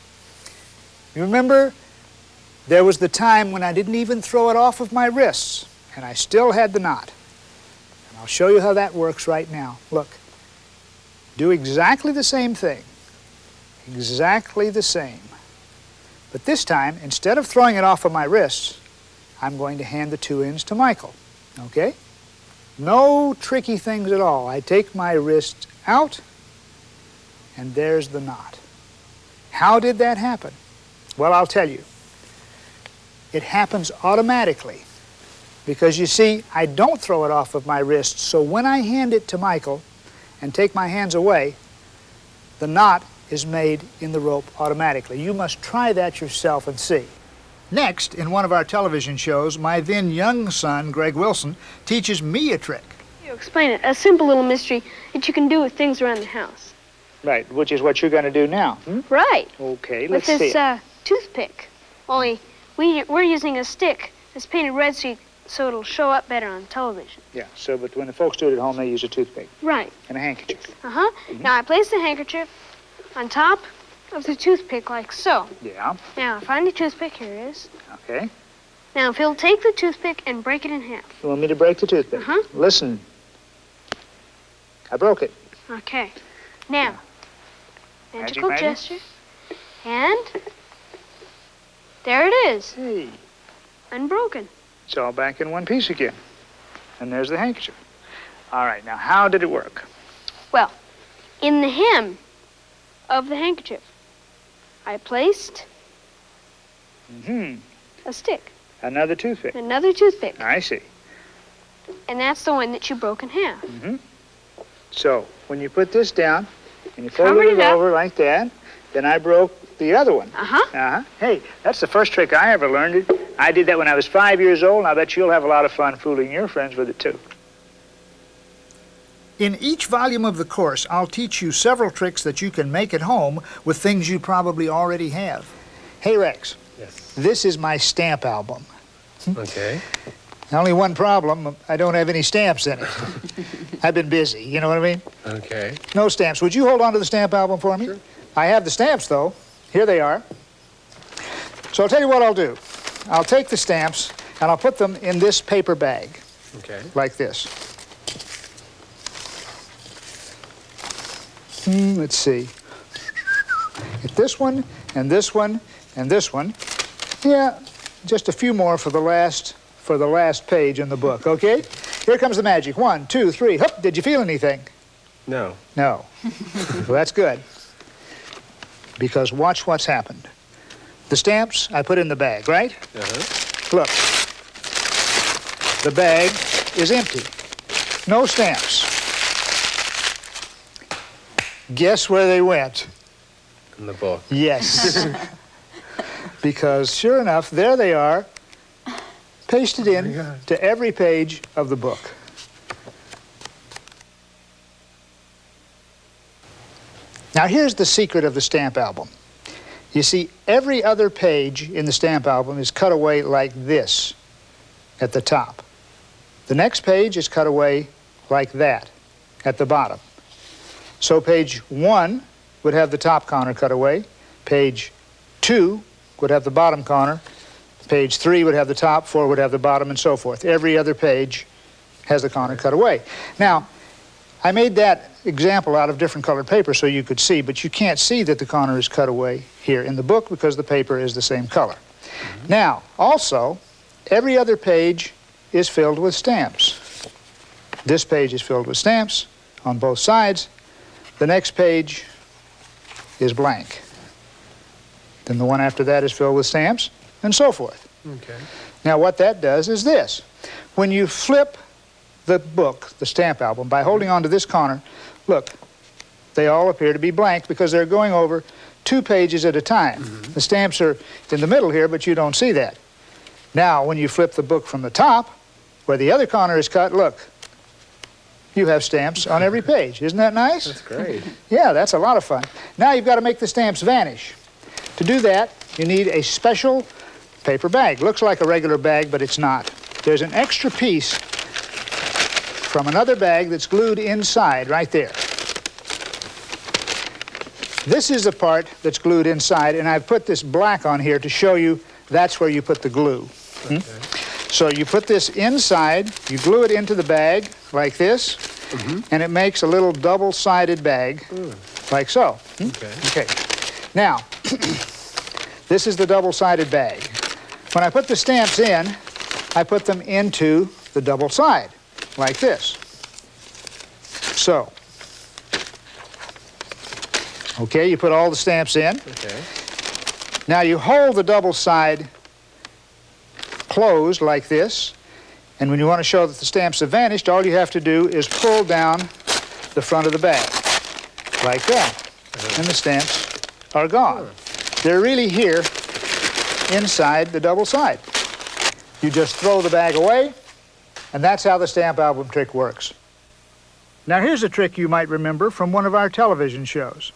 You remember there was the time when I didn't even throw it off of my wrists, and I still had the knot. And I'll show you how that works right now. Look, do exactly the same thing. Exactly the same. But this time, instead of throwing it off of my wrists, I'm going to hand the two ends to Michael. Okay? No tricky things at all. I take my wrist out, and there's the knot. How did that happen? Well, I'll tell you. It happens automatically because, you see, I don't throw it off of my wrist, so when I hand it to Michael and take my hands away, the knot is made in the rope automatically. You must try that yourself and see. Next, in one of our television shows, my then young son, Greg Wilson, teaches me a trick. You explain it. A simple little mystery that you can do with things around the house. Right, which is what you're going to do now. Right. Okay, With let's see this it. toothpick. Only we're using a stick that's painted red so it'll show up better on television. Yeah, so but when the folks do it at home, they use a toothpick Right. and a handkerchief. Uh-huh. Now I place the handkerchief on top of the toothpick like so. Yeah, Now find the toothpick. Here it is. okay. Now Phil, take the toothpick and break it in half. You want me to break the toothpick? Uh-huh. Listen. I broke it. Okay. Now, Magic, magical magic. gesture. And there it is. Hey, Unbroken. It's all back in one piece again. And there's the handkerchief. All right, now how did it work? Well, in the hem of the handkerchief, I placed a stick, Another toothpick. another toothpick, I see. and that's the one that you broke in half. So when you put this down and you fold Covered it it up. over like that, then I broke the other one. Uh-huh. Hey, that's the first trick I ever learned. I did that when I was 5 years old, and I bet you'll have a lot of fun fooling your friends with it, too. In each volume of the course, I'll teach you several tricks that you can make at home with things you probably already have. Hey, Rex. Yes. This is my stamp album. Okay. Only one problem, I don't have any stamps in it. I've been busy, you know what I mean? Okay. No stamps. Would you hold on to the stamp album for me? Sure. I have the stamps, though. Here they are. So I'll tell you what I'll do. I'll take the stamps and I'll put them in this paper bag, Okay. like this. Let's see. Get this one, and this one, and this one. Yeah, just a few more for the last page in the book, okay? Here comes the magic. 1, 2, 3. Hup, did you feel anything? No. No. Well, that's good. Because watch what's happened. The stamps I put in the bag, right? Uh-huh. Look. The bag is empty. No stamps. Guess where they went? In the book. Yes. Because sure enough, there they are, pasted in God. to every page of the book. Now here's the secret of the stamp album. You see, every other page in the stamp album is cut away like this at the top. The next page is cut away like that at the bottom. So page 1 would have the top corner cut away. Page 2 would have the bottom corner. Page 3 would have the top, 4 would have the bottom, and so forth. Every other page has the corner cut away. Now, I made that example out of different colored paper so you could see, but you can't see that the corner is cut away here in the book because the paper is the same color. Now, also, every other page is filled with stamps. This page is filled with stamps on both sides. The next page is blank. Then the one after that is filled with stamps, and so forth. Okay. Now what that does is this. When you flip the book, the stamp album, by holding on to this corner, look, they all appear to be blank because they're going over 2 pages at a time. The stamps are in the middle here, but you don't see that. Now, when you flip the book from the top, where the other corner is cut, look, you have stamps on every page. Isn't that nice? That's great. Yeah, that's a lot of fun. Now you've got to make the stamps vanish. To do that, you need a special paper bag. Looks like a regular bag, but it's not. There's an extra piece from another bag that's glued inside right there. This is the part that's glued inside, and I've put this black on here to show you that's where you put the glue. Okay. So you put this inside, you glue it into the bag like this, and it makes a little double-sided bag, like so. Okay. Okay. Now, this is the double-sided bag. When I put the stamps in, I put them into the double side, like this. So. Okay, you put all the stamps in. Okay. Now you hold the double side closed like this, and when you want to show that the stamps have vanished, all you have to do is pull down the front of the bag, like that, and the stamps are gone. They're really here inside the double side. You just throw the bag away, and that's how the stamp album trick works. Now here's a trick you might remember from one of our television shows.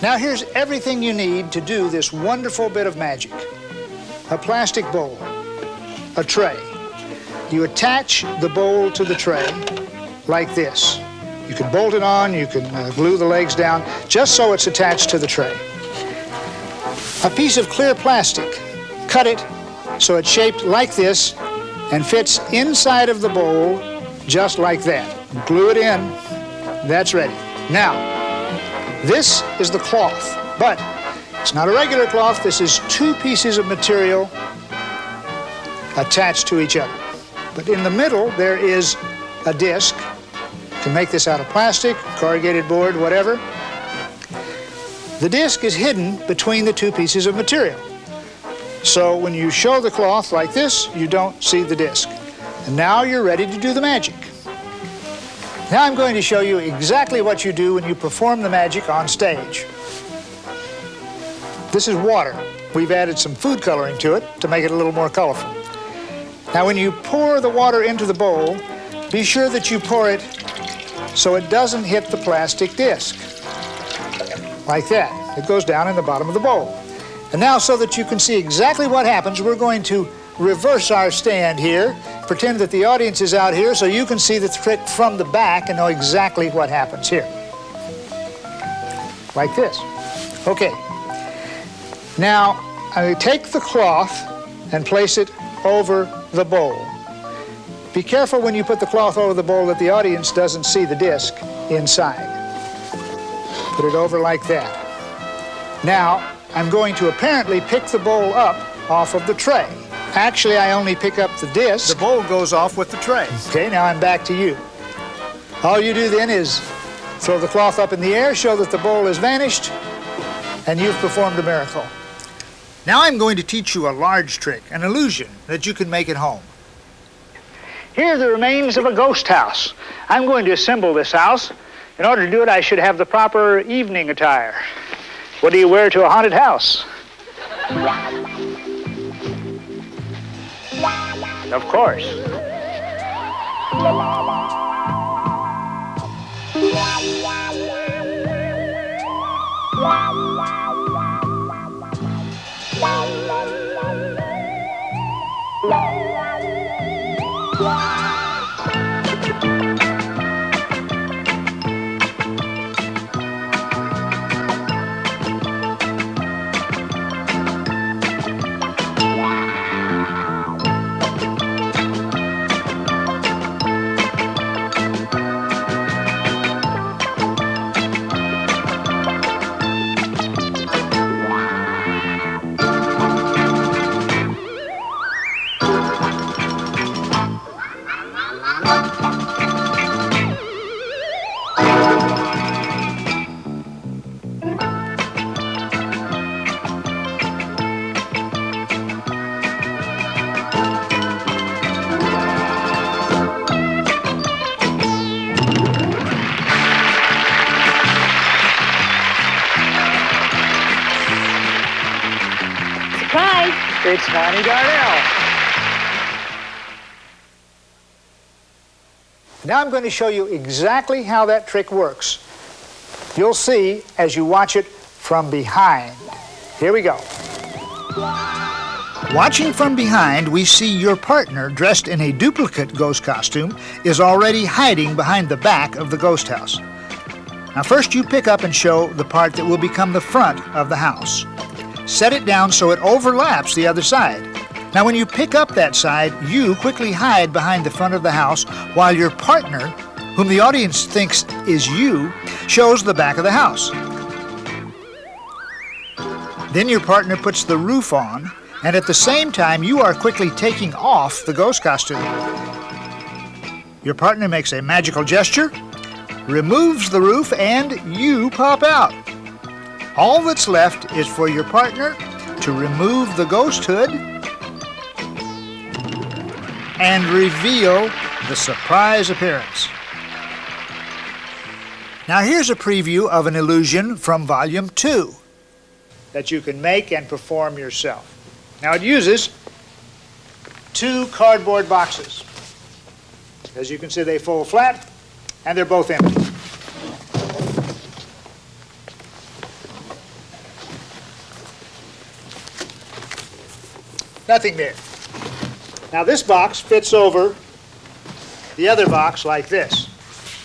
Now here's everything you need to do this wonderful bit of magic. A plastic bowl, a tray. You attach the bowl to the tray like this. You can bolt it on, you can glue the legs down, just so it's attached to the tray. A piece of clear plastic, cut it so it's shaped like this and fits inside of the bowl just like that. Glue it in, that's ready. Now, this is the cloth, but it's not a regular cloth. This is two pieces of material attached to each other. But in the middle, there is a disc. You can make this out of plastic, corrugated board, whatever. The disc is hidden between the two pieces of material. So when you show the cloth like this, you don't see the disc. And now you're ready to do the magic. Now I'm going to show you exactly what you do when you perform the magic on stage. This is water. We've added some food coloring to it to make it a little more colorful. Now when you pour the water into the bowl, be sure that you pour it so it doesn't hit the plastic disc. Like that. It goes down in the bottom of the bowl. And now, so that you can see exactly what happens, we're going to reverse our stand here, pretend that the audience is out here so you can see the trick from the back and know exactly what happens here. Like this. Okay. Now, I take the cloth and place it over the bowl. Be careful when you put the cloth over the bowl that the audience doesn't see the disc inside. Put it over like that. Now, I'm going to apparently pick the bowl up off of the tray. Actually, I only pick up the disc. The bowl goes off with the tray. Okay, now I'm back to you. All you do then is throw the cloth up in the air, show that the bowl has vanished, and you've performed a miracle. Now I'm going to teach you a large trick, an illusion that you can make at home. Here are the remains of a ghost house. I'm going to assemble this house. In order to do it, I should have the proper evening attire. What do you wear to a haunted house? Of course. It's Connie Darnell. Now I'm going to show you exactly how that trick works. You'll see as you watch it from behind. Here we go. Watching from behind, we see your partner, dressed in a duplicate ghost costume, is already hiding behind the back of the ghost house. Now first you pick up and show the part that will become the front of the house. Set it down so it overlaps the other side. Now when you pick up that side, you quickly hide behind the front of the house while your partner, whom the audience thinks is you, shows the back of the house. Then your partner puts the roof on, and at the same time you are quickly taking off the ghost costume. Your partner makes a magical gesture, removes the roof, and you pop out. All that's left is for your partner to remove the ghost hood and reveal the surprise appearance. Now here's a preview of an illusion from Volume 2 that you can make and perform yourself. Now it uses 2 cardboard boxes. As you can see, they fold flat and they're both empty. Nothing there. Now this box fits over the other box like this.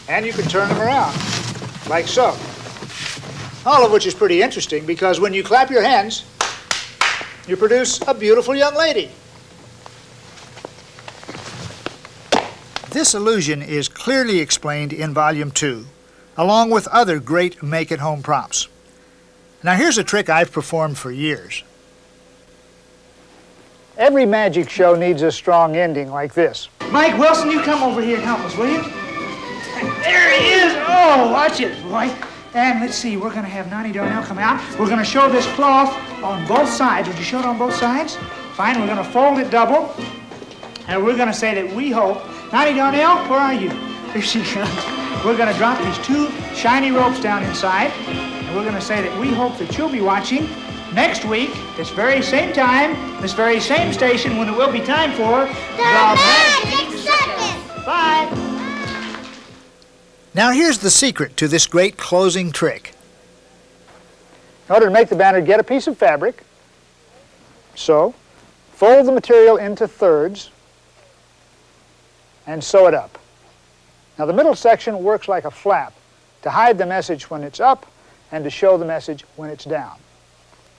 And you can turn them around, like so. All of which is pretty interesting because when you clap your hands, you produce a beautiful young lady. This illusion is clearly explained in Volume 2, along with other great make-at-home props. Now here's a trick I've performed for years. Every magic show needs a strong ending like this. Mike Wilson, you come over here and help us, will you? There he is! Oh, watch it, boy. And let's see, we're going to have Nani Darnell come out. We're going to show this cloth on both sides. Would you show it on both sides? Fine, we're going to fold it double. And we're going to say that we hope... Nani Darnell, where are you? Here she comes. We're going to drop these two shiny ropes down inside. And we're going to say that we hope that you'll be watching next week, this very same time, this very same station, when it will be time for... The Magic Circus! Bye! Now here's the secret to this great closing trick. In order to make the banner, get a piece of fabric. So, fold the material into thirds and sew it up. Now the middle section works like a flap to hide the message when it's up and to show the message when it's down.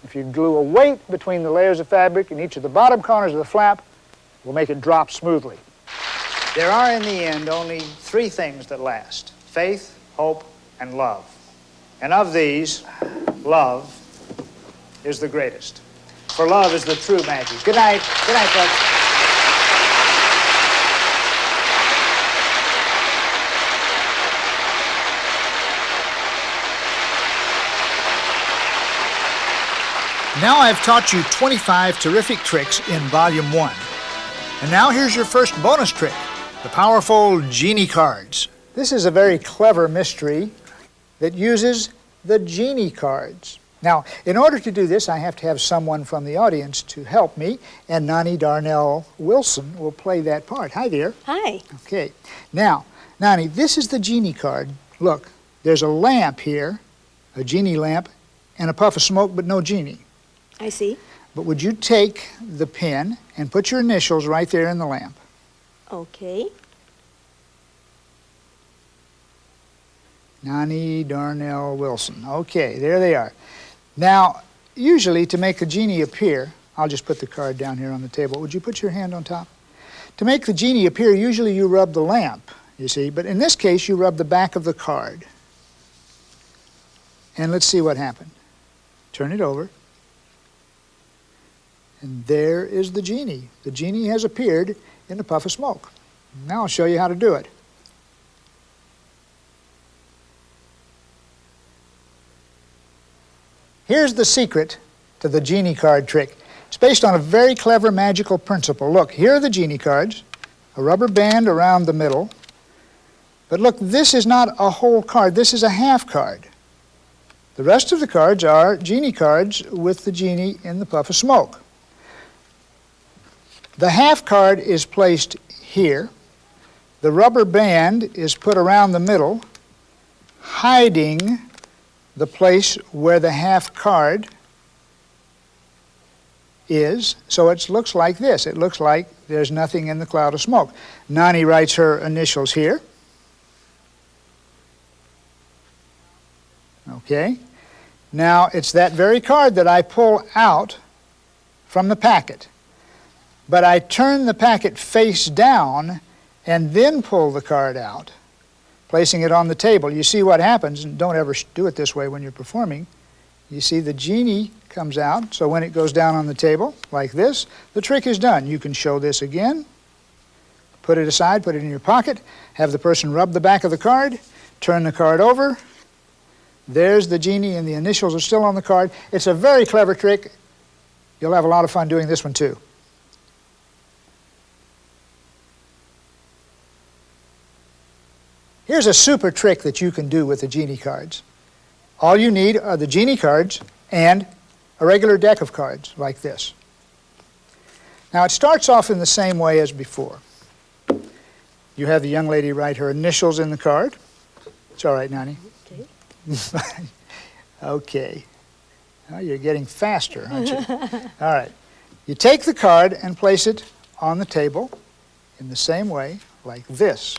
If you glue a weight between the layers of fabric in each of the bottom corners of the flap, it will make it drop smoothly. There are in the end only three things that last: faith, hope, and love. And of these, love is the greatest. For love is the true magic. Good night. Good night, folks. Now I've taught you 25 terrific tricks in Volume 1. And now here's your first bonus trick, the powerful genie cards. This is a very clever mystery that uses the genie cards. Now, in order to do this, I have to have someone from the audience to help me, and Nani Darnell Wilson will play that part. Hi there. Hi. Okay. Now, Nani, this is the genie card. Look, there's a lamp here, a genie lamp, and a puff of smoke, but no genie. I see. But would you take the pen and put your initials right there in the lamp? Okay. Nani Darnell Wilson. Okay, there they are. Now, usually to make the genie appear, I'll just put the card down here on the table. Would you put your hand on top? To make the genie appear, usually you rub the lamp, you see, but in this case you rub the back of the card. And let's see what happened. Turn it over. And there is the genie. The genie has appeared in a puff of smoke. Now I'll show you how to do it. Here's the secret to the genie card trick. It's based on a very clever magical principle. Look, here are the genie cards, a rubber band around the middle. But look, this is not a whole card. This is a half card. The rest of the cards are genie cards with the genie in the puff of smoke. The half card is placed here. The rubber band is put around the middle, hiding the place where the half card is. So it looks like this. It looks like there's nothing in the cloud of smoke. Nani writes her initials here. Okay. Now, it's that very card that I pull out from the packet. But I turn the packet face down and then pull the card out, placing it on the table. You see what happens, and don't ever do it this way when you're performing. You see the genie comes out, so when it goes down on the table, like this, the trick is done. You can show this again, put it aside, put it in your pocket, have the person rub the back of the card, turn the card over. There's the genie, and the initials are still on the card. It's a very clever trick. You'll have a lot of fun doing this one, too. Here's a super trick that you can do with the genie cards. All you need are the genie cards and a regular deck of cards like this. Now it starts off in the same way as before. You have the young lady write her initials in the card. It's all right, Nani. Okay. Okay. Well, you're getting faster, aren't you? All right. You take the card and place it on the table in the same way, like this.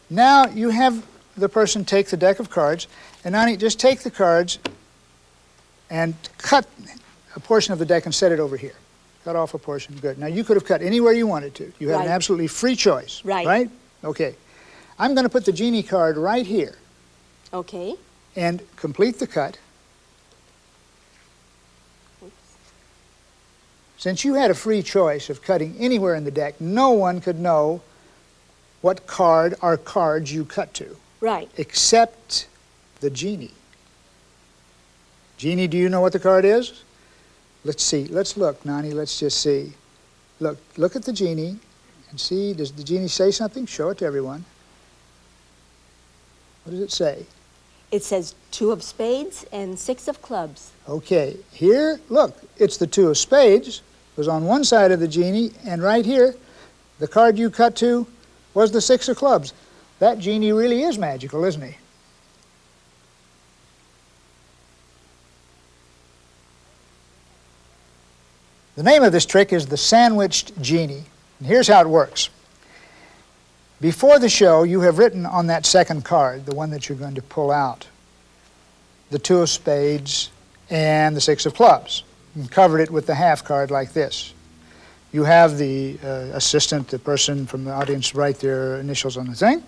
Now you have the person take the deck of cards, and now just take the cards and cut a portion of the deck and set it over here. Cut off a portion, good. Now you could have cut anywhere you wanted to. You have an Right. absolutely free choice, Right. right? Okay. I'm going to put the genie card right here Okay. and complete the cut. Since you had a free choice of cutting anywhere in the deck, no one could know what card or cards you cut to, Right. except the genie. Genie, do you know what the card is? Let's see. Let's look, Nani. Let's just see. Look at the genie and see. Does the genie say something? Show it to everyone. What does it say? It says 2 of spades and 6 of clubs. Okay, here, look, it's the 2 of spades. It was on one side of the genie, and right here, the card you cut to was the 6 of clubs. That genie really is magical, isn't he? The name of this trick is the sandwiched genie. And here's how it works. Before the show, you have written on that second card, the one that you're going to pull out, the 2 of spades and the 6 of clubs, and covered it with the half card like this. You have the assistant, the person from the audience, write their initials on the thing,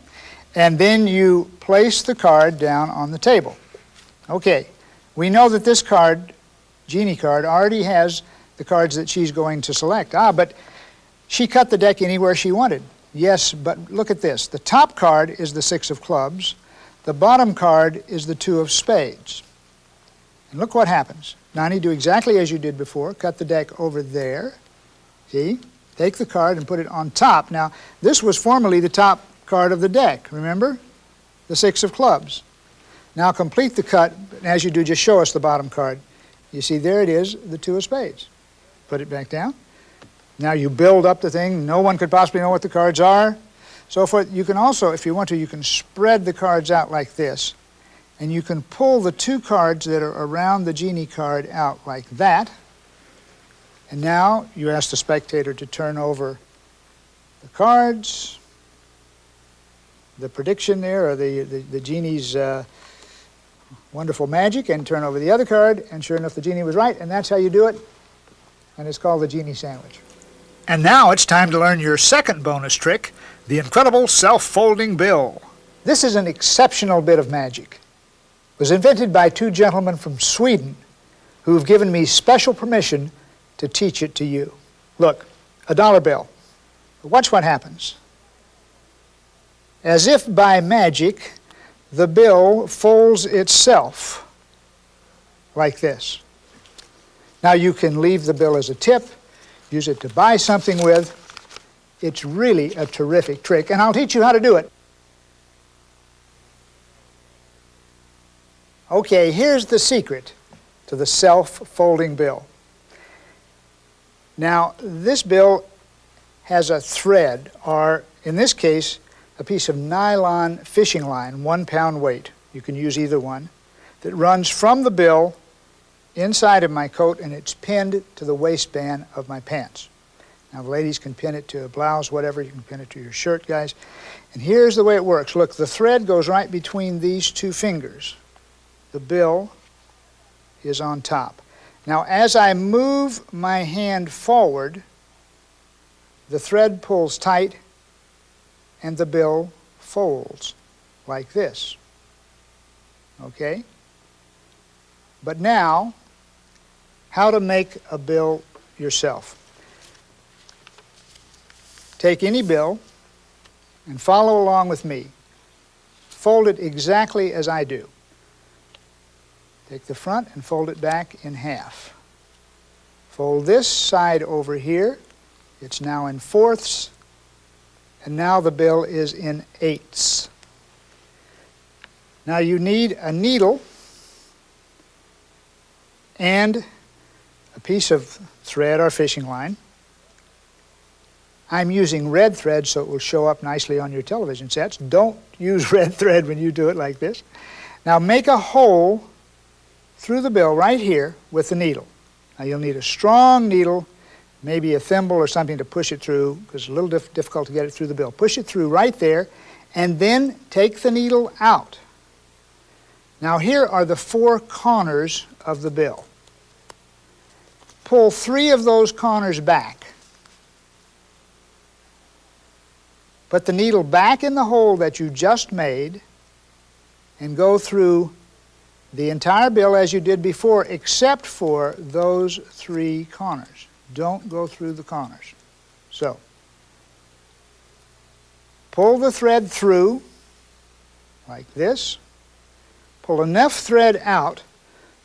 and then you place the card down on the table. Okay, we know that this card, genie card, already has the cards that she's going to select. But she cut the deck anywhere she wanted. Yes, but look at this. The top card is the 6 of clubs. The bottom card is the 2 of spades. And look what happens. Nani, do exactly as you did before. Cut the deck over there. See? Take the card and put it on top. Now, this was formerly the top card of the deck, remember? The 6 of clubs. Now complete the cut, and as you do, just show us the bottom card. You see, there it is, the 2 of spades. Put it back down. Now you build up the thing. No one could possibly know what the cards are. So forth. You can also, if you want to, you can spread the cards out like this. And you can pull the 2 cards that are around the genie card out like that. And now you ask the spectator to turn over the cards, the prediction there, or the genie's wonderful magic, and turn over the other card, and sure enough the genie was right, and that's how you do it. And it's called the genie sandwich. And now it's time to learn your second bonus trick, the incredible self-folding bill. This is an exceptional bit of magic. It was invented by 2 gentlemen from Sweden who have given me special permission to teach it to you. Look, a dollar bill. Watch what happens. As if by magic, the bill folds itself like this. Now you can leave the bill as a tip, use it to buy something with. It's really a terrific trick, and I'll teach you how to do it. Okay, here's the secret to the self-folding bill. Now, this bill has a thread, or in this case, a piece of nylon fishing line, 1 pound weight. You can use either one, that runs from the bill inside of my coat, and it's pinned to the waistband of my pants. Now, the ladies can pin it to a blouse, whatever. You can pin it to your shirt, guys. And here's the way it works. Look, the thread goes right between these 2 fingers. The bill is on top. Now, as I move my hand forward, the thread pulls tight and the bill folds like this. Okay? But now, how to make a bill yourself. Take any bill and follow along with me. Fold it exactly as I do. Take the front and fold it back in half. Fold this side over here. It's now in 4ths, and now the bill is in 8ths. Now you need a needle and a piece of thread or fishing line. I'm using red thread so it will show up nicely on your television sets. Don't use red thread when you do it like this. Now make a hole through the bill right here with the needle. Now you'll need a strong needle maybe a thimble or something to push it through, because it's a little difficult to get it through the bill. Push it through right there, and then take the needle out. Now here are the 4 corners of the bill. Pull 3 of those corners back. Put the needle back in the hole that you just made and go through the entire bill as you did before, except for those 3 corners. Don't go through the corners. So, pull the thread through like this. Pull enough thread out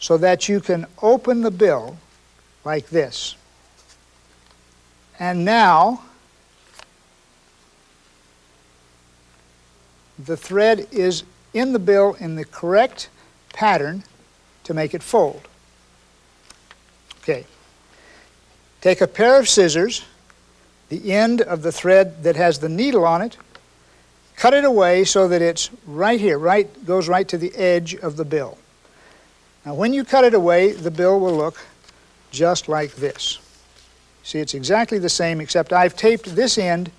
so that you can open the bill like this. And now, the thread is in the bill in the correct pattern to make it fold. Okay. Take a pair of scissors, the end of the thread that has the needle on it, cut it away so that it's right here, goes right to the edge of the bill. Now when you cut it away, the bill will look just like this. See, it's exactly the same, except I've taped this end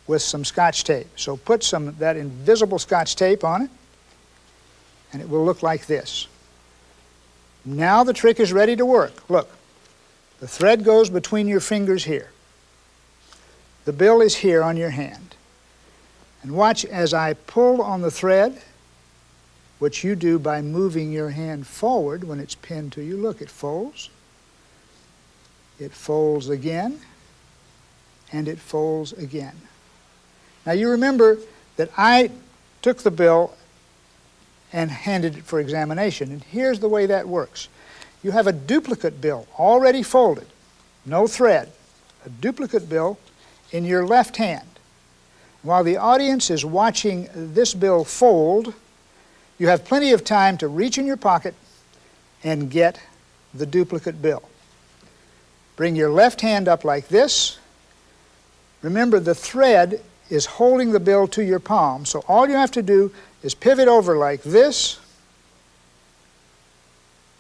with some Scotch tape. So put some of that invisible Scotch tape on it, and it will look like this. Now the trick is ready to work. Look, the thread goes between your fingers here. The bill is here on your hand. And watch as I pull on the thread, which you do by moving your hand forward when it's pinned to you. Look, it folds. It folds again, and it folds again. Now you remember that I took the bill and handed it for examination, and here's the way that works. You have a duplicate bill already folded, no thread, a duplicate bill in your left hand. While the audience is watching this bill fold, you have plenty of time to reach in your pocket and get the duplicate bill. Bring your left hand up like this. Remember, the thread is holding the bill to your palm, so all you have to do is pivot over like this,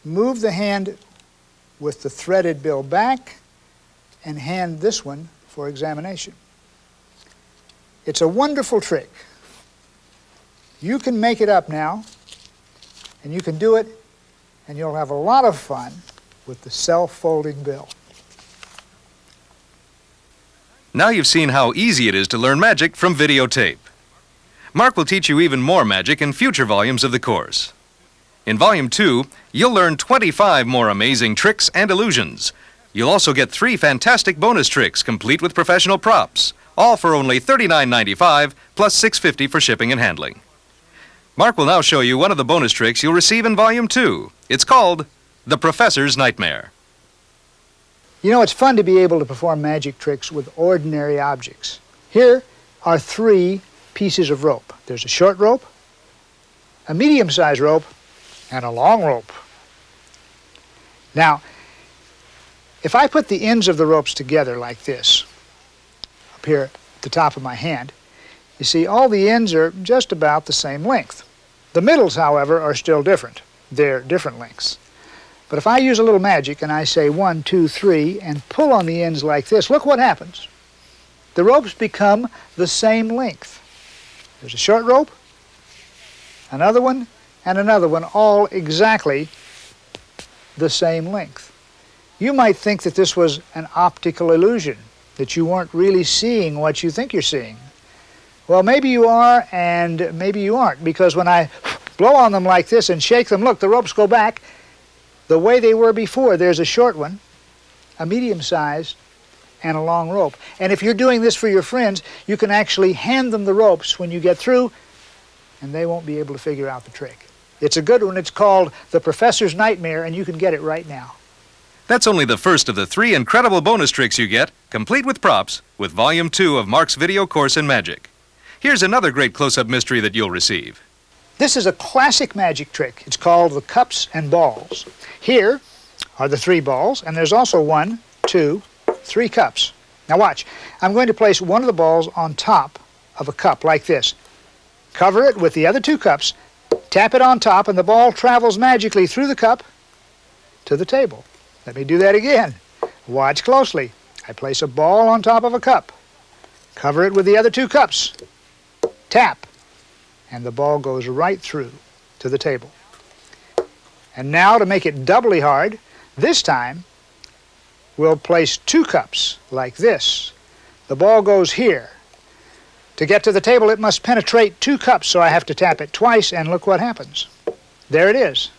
move the hand with the threaded bill back, and hand this one for examination. It's a wonderful trick. You can make it up now, and you can do it, and you'll have a lot of fun with the self-folding bill. Now you've seen how easy it is to learn magic from videotape. Mark will teach you even more magic in future volumes of the course. In Volume 2, you'll learn 25 more amazing tricks and illusions. You'll also get 3 fantastic bonus tricks complete with professional props, all for only $39.95 plus $6.50 for shipping and handling. Mark will now show you one of the bonus tricks you'll receive in Volume 2. It's called The Professor's Nightmare. You know, it's fun to be able to perform magic tricks with ordinary objects. Here are 3 pieces of rope. There's a short rope, a medium-sized rope, and a long rope. Now, if I put the ends of the ropes together like this, up here at the top of my hand, you see all the ends are just about the same length. The middles, however, are still different. They're different lengths. But if I use a little magic and I say 1, 2, 3 and pull on the ends like this, look what happens. The ropes become the same length. There's a short rope, another one, and another one, all exactly the same length. You might think that this was an optical illusion, that you weren't really seeing what you think you're seeing. Well, maybe you are and maybe you aren't, because when I blow on them like this and shake them, look, the ropes go back the way they were before. There's a short one, a medium-sized, and a long rope. And if you're doing this for your friends, you can actually hand them the ropes when you get through, and they won't be able to figure out the trick. It's a good one. It's called The Professor's Nightmare, and you can get it right now. That's only the first of the 3 incredible bonus tricks you get, complete with props, with Volume 2 of Mark's video course in magic. Here's another great close-up mystery that you'll receive. This is a classic magic trick. It's called the cups and balls. Here are the 3 balls, and there's also 1, 2, 3 cups. Now watch. I'm going to place one of the balls on top of a cup like this. Cover it with the other 2 cups, tap it on top, and the ball travels magically through the cup to the table. Let me do that again. Watch closely. I place a ball on top of a cup. Cover it with the other 2 cups. Tap, and the ball goes right through to the table. And now, to make it doubly hard, this time we'll place 2 cups like this. The ball goes here. To get to the table, it must penetrate 2 cups, so I have to tap it twice, and look what happens. There it is.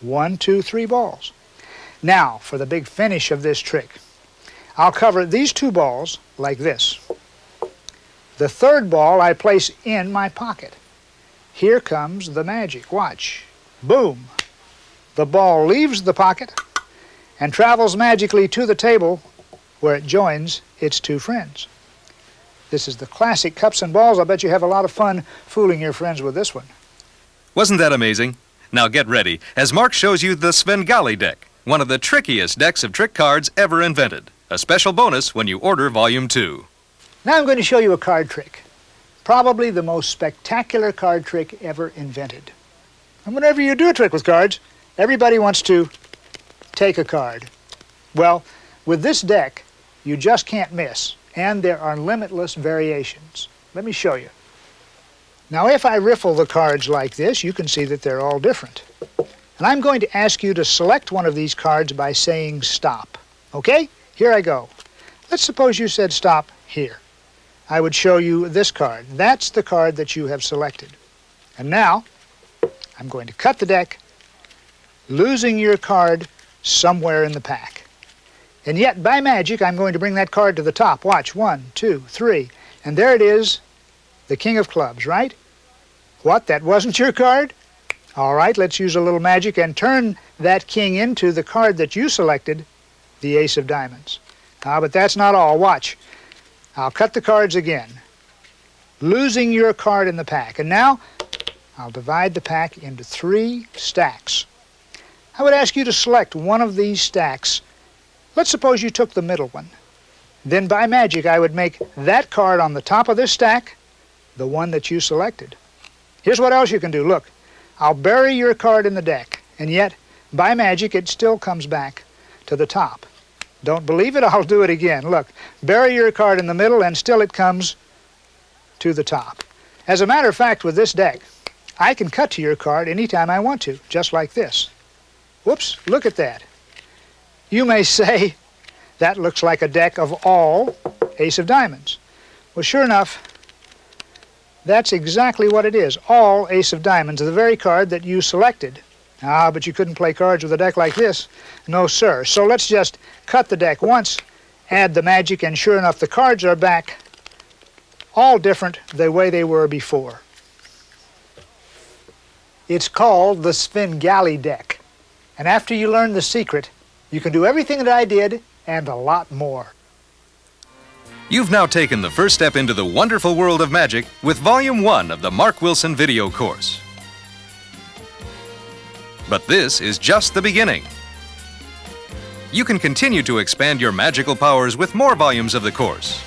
1, 2, 3 balls. Now, for the big finish of this trick, I'll cover these 2 balls like this. The 3rd ball I place in my pocket. Here comes the magic. Watch. Boom. The ball leaves the pocket and travels magically to the table where it joins its 2 friends. This is the classic cups and balls. I bet you have a lot of fun fooling your friends with this one. Wasn't that amazing? Now get ready, as Mark shows you the Svengali deck, one of the trickiest decks of trick cards ever invented. A special bonus when you order Volume 2. Now I'm going to show you a card trick. Probably the most spectacular card trick ever invented. And whenever you do a trick with cards, everybody wants to take a card. Well, with this deck, you just can't miss, and there are limitless variations. Let me show you. Now, if I riffle the cards like this, you can see that they're all different. And I'm going to ask you to select one of these cards by saying stop. Okay? Here I go. Let's suppose you said stop here. I would show you this card. That's the card that you have selected. And now, I'm going to cut the deck, losing your card somewhere in the pack. And yet, by magic, I'm going to bring that card to the top. Watch. 1, 2, 3. And there it is, the King of Clubs, right? What? That wasn't your card? All right, let's use a little magic and turn that king into the card that you selected, the Ace of Diamonds. But that's not all. Watch. I'll cut the cards again, losing your card in the pack. And now, I'll divide the pack into 3 stacks. I would ask you to select one of these stacks. Let's suppose you took the middle one. Then by magic, I would make that card on the top of this stack the one that you selected. Here's what else you can do. Look, I'll bury your card in the deck, and yet, by magic, it still comes back to the top. Don't believe it? I'll do it again. Look, bury your card in the middle, and still it comes to the top. As a matter of fact, with this deck, I can cut to your card anytime I want to, just like this. Whoops, look at that. You may say, that looks like a deck of all Ace of Diamonds. Well, sure enough, that's exactly what it is, all Ace of Diamonds, the very card that you selected. But you couldn't play cards with a deck like this. No, sir. So let's just cut the deck once, add the magic, and sure enough, the cards are back, all different the way they were before. It's called the Svengali deck. And after you learn the secret, you can do everything that I did and a lot more. You've now taken the first step into the wonderful world of magic with Volume 1 of the Mark Wilson video course. But this is just the beginning. You can continue to expand your magical powers with more volumes of the course.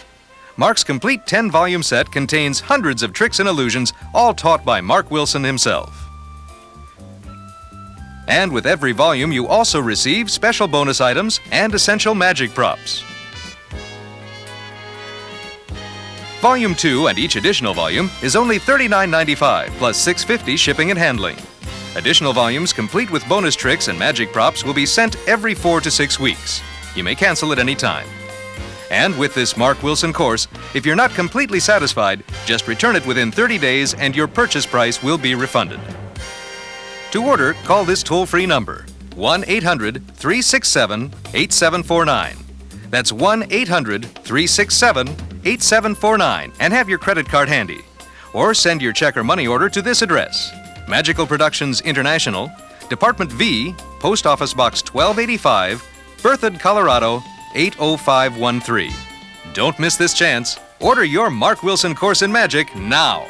Mark's complete 10-volume set contains hundreds of tricks and illusions, all taught by Mark Wilson himself. And with every volume, you also receive special bonus items and essential magic props. Volume 2 and each additional volume is only $39.95 plus $6.50 shipping and handling. Additional volumes complete with bonus tricks and magic props will be sent every 4 to 6 weeks. You may cancel at any time. And with this Mark Wilson course, if you're not completely satisfied, just return it within 30 days and your purchase price will be refunded. To order, call this toll-free number, 1-800-367-8749. That's 1-800-367-8749, and have your credit card handy. Or send your check or money order to this address: Magical Productions International, Department V, Post Office Box 1285, Berthoud, Colorado 80513. Don't miss this chance. Order your Mark Wilson course in magic now.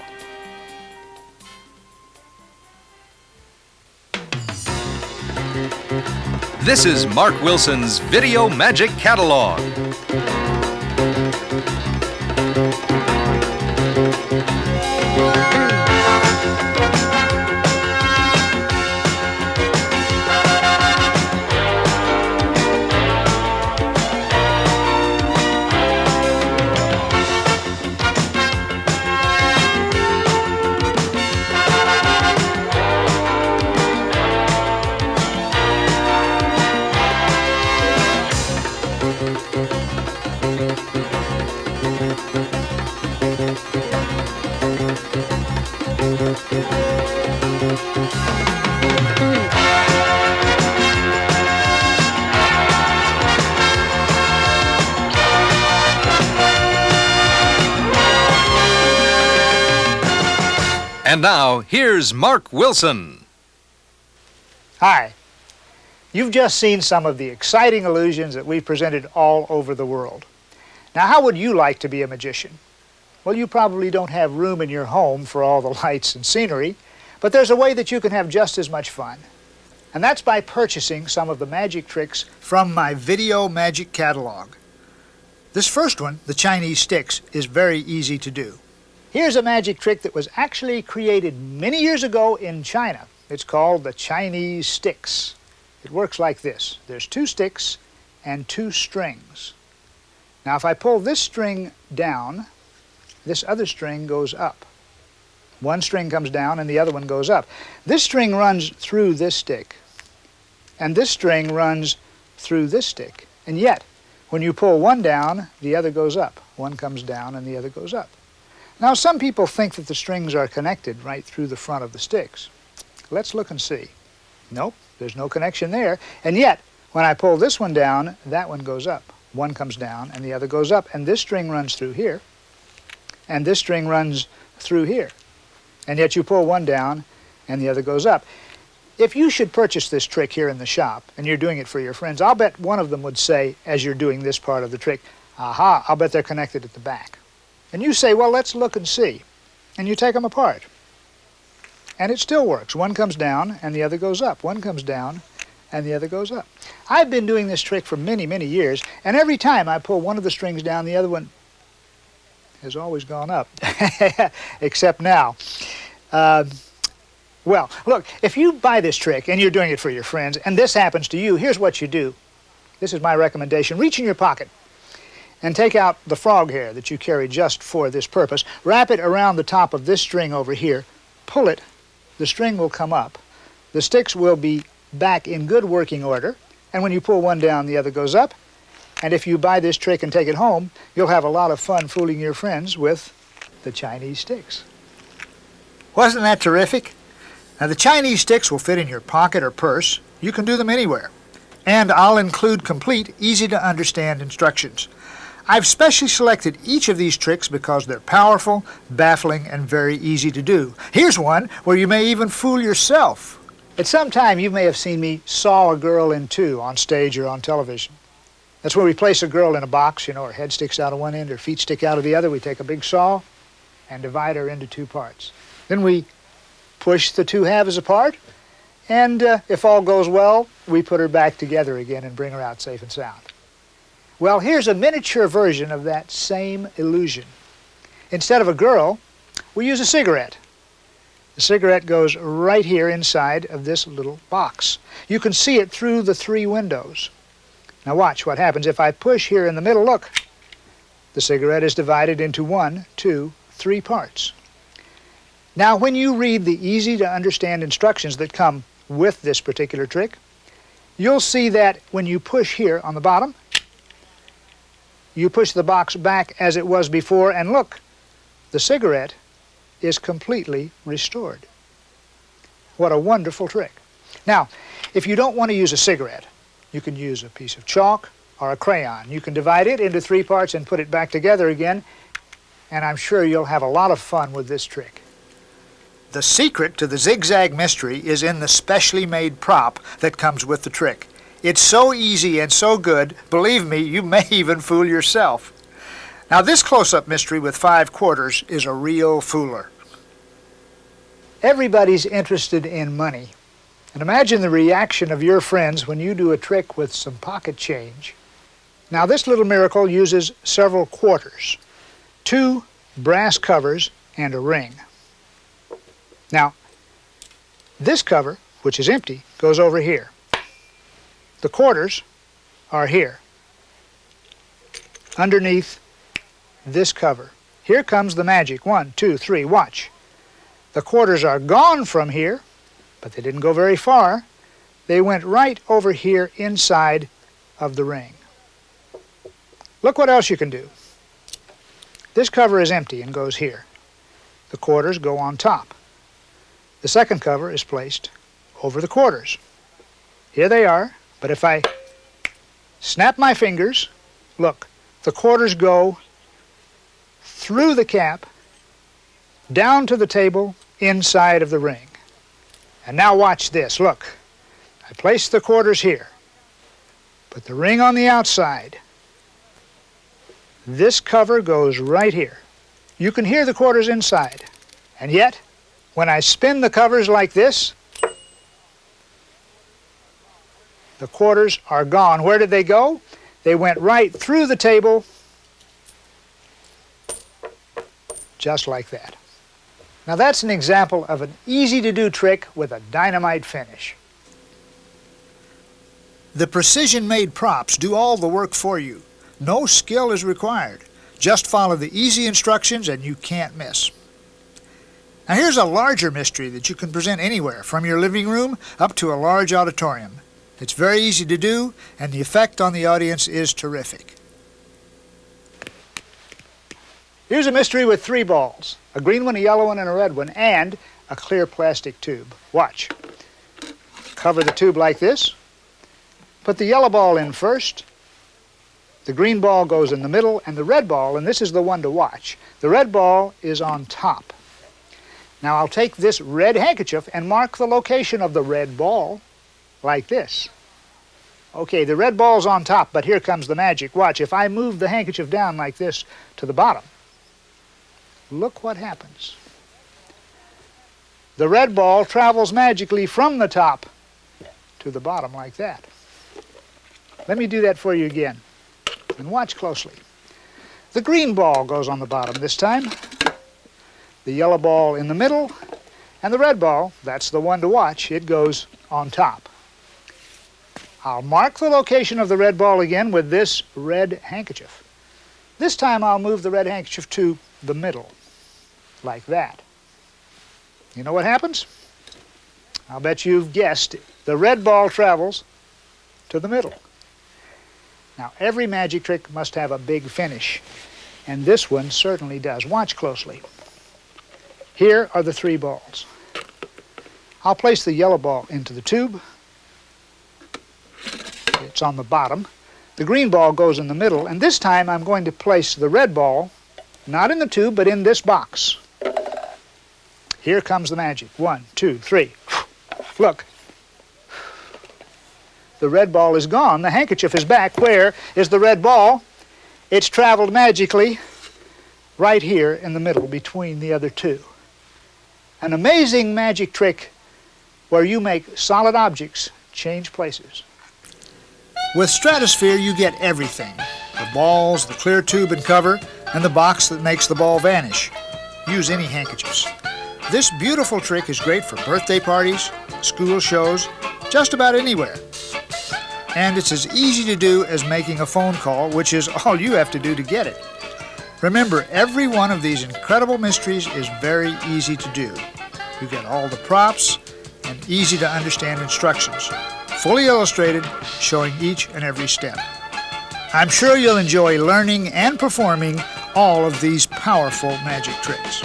This is Mark Wilson's Video Magic Catalog. And now, here's Mark Wilson. Hi. You've just seen some of the exciting illusions that we've presented all over the world. Now, how would you like to be a magician? Well, you probably don't have room in your home for all the lights and scenery, but there's a way that you can have just as much fun. And that's by purchasing some of the magic tricks From my video magic catalog. This first one, the Chinese sticks, is very easy to do. Here's a magic trick that was actually created many years ago in China. It's called the Chinese sticks. It works like this. There's 2 sticks and 2 strings. Now, if I pull this string down, this other string goes up. One string comes down and the other one goes up. This string runs through this stick, and this string runs through this stick. And yet, when you pull one down, the other goes up. One comes down and the other goes up. Now, some people think that the strings are connected right through the front of the sticks. Let's look and see. Nope, there's no connection there. And yet, when I pull this one down, that one goes up. One comes down and the other goes up. And this string runs through here, and this string runs through here. And yet you pull one down and the other goes up. If you should purchase this trick here in the shop, and you're doing it for your friends, I'll bet one of them would say, as you're doing this part of the trick, aha, I'll bet they're connected at the back. And you say, well, let's look and see. And you take them apart. And it still works. One comes down and the other goes up. One comes down and the other goes up. I've been doing this trick for many, many years, and every time I pull one of the strings down, the other one has always gone up, except now. Well, look, if you buy this trick and you're doing it for your friends, and this happens to you, here's what you do. This is my recommendation. Reach in your pocket and take out the frog hair that you carry just for this purpose. Wrap it around the top of this string over here. Pull it. The string will come up. The sticks will be back in good working order. And when you pull one down, the other goes up. And if you buy this trick and take it home, you'll have a lot of fun fooling your friends with the Chinese sticks. Wasn't that terrific? Now, the Chinese sticks will fit in your pocket or purse. You can do them anywhere. And I'll include complete, easy-to-understand instructions. I've specially selected each of these tricks because they're powerful, baffling, and very easy to do. Here's one where you may even fool yourself. At some time, you may have seen me saw a girl in two on stage or on television. That's where we place a girl in a box, you know, her head sticks out of one end, her feet stick out of the other. We take a big saw and divide her into 2 parts. Then we push the 2 halves apart, and if all goes well, we put her back together again and bring her out safe and sound. Well, here's a miniature version of that same illusion. Instead of a girl, we use a cigarette. The cigarette goes right here inside of this little box. You can see it through the 3 windows. Now watch what happens if I push here in the middle. Look, the cigarette is divided into 1, 2, 3 parts. Now, when you read the easy-to-understand instructions that come with this particular trick, you'll see that when you push here on the bottom, you push the box back as it was before, and look, the cigarette is completely restored. What a wonderful trick. Now, if you don't want to use a cigarette, you can use a piece of chalk or a crayon. You can divide it into 3 parts and put it back together again, and I'm sure you'll have a lot of fun with this trick. The secret to the zigzag mystery is in the specially made prop that comes with the trick. It's so easy and so good, believe me, you may even fool yourself. Now, this close-up mystery with 5 quarters is a real fooler. Everybody's interested in money. And imagine the reaction of your friends when you do a trick with some pocket change. Now, this little miracle uses several quarters, 2 brass covers, and a ring. Now, this cover, which is empty, goes over here. The quarters are here, underneath this cover. Here comes the magic. 1, 2, 3, watch. The quarters are gone from here, but they didn't go very far. They went right over here inside of the ring. Look what else you can do. This cover is empty and goes here. The quarters go on top. The second cover is placed over the quarters. Here they are, but if I snap my fingers, look, the quarters go through the cap, down to the table, inside of the ring. And now watch this. Look, I place the quarters here. Put the ring on the outside. This cover goes right here. You can hear the quarters inside. And yet, when I spin the covers like this, the quarters are gone. Where did they go? They went right through the table, just like that. Now that's an example of an easy-to-do trick with a dynamite finish. The precision-made props do all the work for you. No skill is required. Just follow the easy instructions and you can't miss. Now here's a larger mystery that you can present anywhere, from your living room up to a large auditorium. It's very easy to do, and the effect on the audience is terrific. Here's a mystery with 3 balls, a green one, a yellow one, and a red one, and a clear plastic tube. Watch. Cover the tube like this. Put the yellow ball in first. The green ball goes in the middle, and the red ball, and this is the one to watch, the red ball is on top. Now I'll take this red handkerchief and mark the location of the red ball like this. Okay, the red ball's on top, but here comes the magic. Watch, if I move the handkerchief down like this to the bottom, look what happens. The red ball travels magically from the top to the bottom like that. Let me do that for you again, and watch closely. The green ball goes on the bottom this time, the yellow ball in the middle, and the red ball, that's the one to watch, it goes on top. I'll mark the location of the red ball again with this red handkerchief. This time I'll move the red handkerchief to the middle, like that. You know what happens? I'll bet you've guessed. The red ball travels to the middle. Now, every magic trick must have a big finish, and this one certainly does. Watch closely. Here are the 3 balls. I'll place the yellow ball into the tube. It's on the bottom. The green ball goes in the middle, and this time I'm going to place the red ball, not in the tube, but in this box. Here comes the magic. 1, 2, 3. Look. The red ball is gone. The handkerchief is back. Where is the red ball? It's traveled magically right here in the middle between the other 2. An amazing magic trick where you make solid objects change places. With Stratosphere, you get everything. The balls, the clear tube and cover, and the box that makes the ball vanish. Use any handkerchiefs. This beautiful trick is great for birthday parties, school shows, just about anywhere. And it's as easy to do as making a phone call, which is all you have to do to get it. Remember, every one of these incredible mysteries is very easy to do. You get all the props and easy to understand instructions, fully illustrated, showing each and every step. I'm sure you'll enjoy learning and performing all of these powerful magic tricks.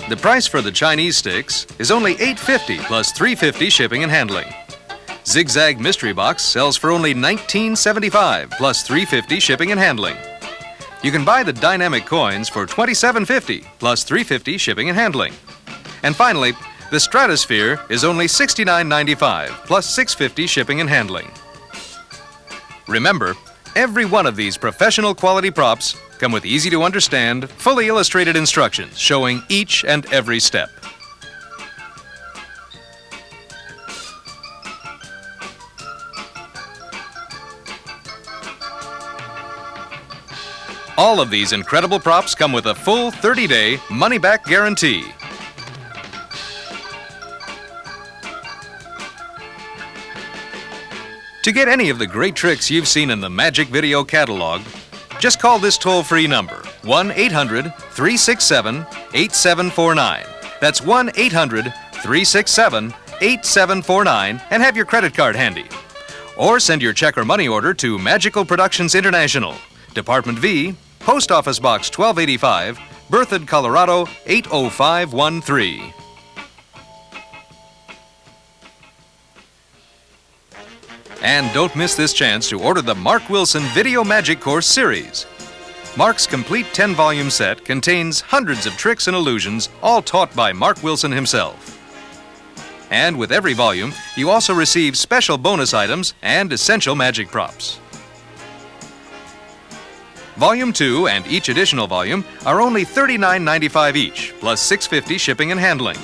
The price for the Chinese sticks is only $8.50 plus $3.50 shipping and handling. Zigzag Mystery Box sells for only $19.75 plus $3.50 shipping and handling. You can buy the dynamic coins for $27.50 plus $3.50 shipping and handling. And finally, the Stratosphere is only $69.95 plus $6.50 shipping and handling. Remember, every one of these professional quality props come with easy-to-understand, fully illustrated instructions showing each and every step. All of these incredible props come with a full 30-day money-back guarantee. To get any of the great tricks you've seen in the Magic Video Catalog, just call this toll-free number, 1-800-367-8749. That's 1-800-367-8749, and have your credit card handy. Or send your check or money order to Magical Productions International, Department V, Post Office Box 1285, Berthoud, Colorado 80513. And don't miss this chance to order the Mark Wilson Video Magic Course series. Mark's complete 10-volume set contains hundreds of tricks and illusions, all taught by Mark Wilson himself. And with every volume, you also receive special bonus items and essential magic props. Volume 2 and each additional volume are only $39.95 each, plus $6.50 shipping and handling.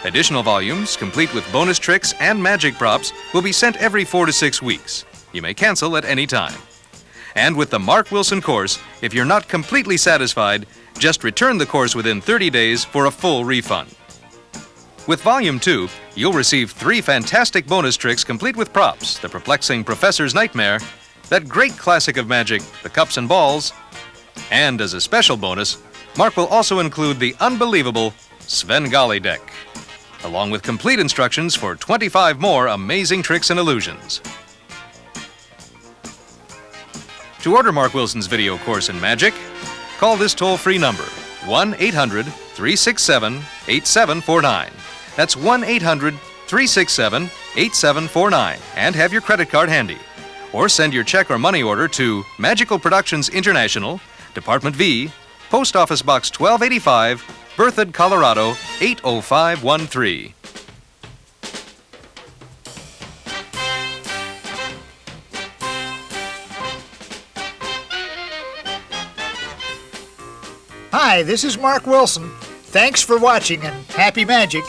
Additional volumes, complete with bonus tricks and magic props, will be sent every 4 to 6 weeks. You may cancel at any time. And with the Mark Wilson course, if you're not completely satisfied, just return the course within 30 days for a full refund. With Volume 2, you'll receive 3 fantastic bonus tricks complete with props, the perplexing Professor's Nightmare, that great classic of magic, the Cups and Balls, and as a special bonus, Mark will also include the unbelievable Svengali deck, along with complete instructions for 25 more amazing tricks and illusions. To order Mark Wilson's video course in magic, call this toll-free number, 1-800-367-8749. That's 1-800-367-8749, and have your credit card handy. Or send your check or money order to Magical Productions International, Department V, Post Office Box 1285, Berthoud, Colorado 80513. Hi, this is Mark Wilson. Thanks for watching and happy magic.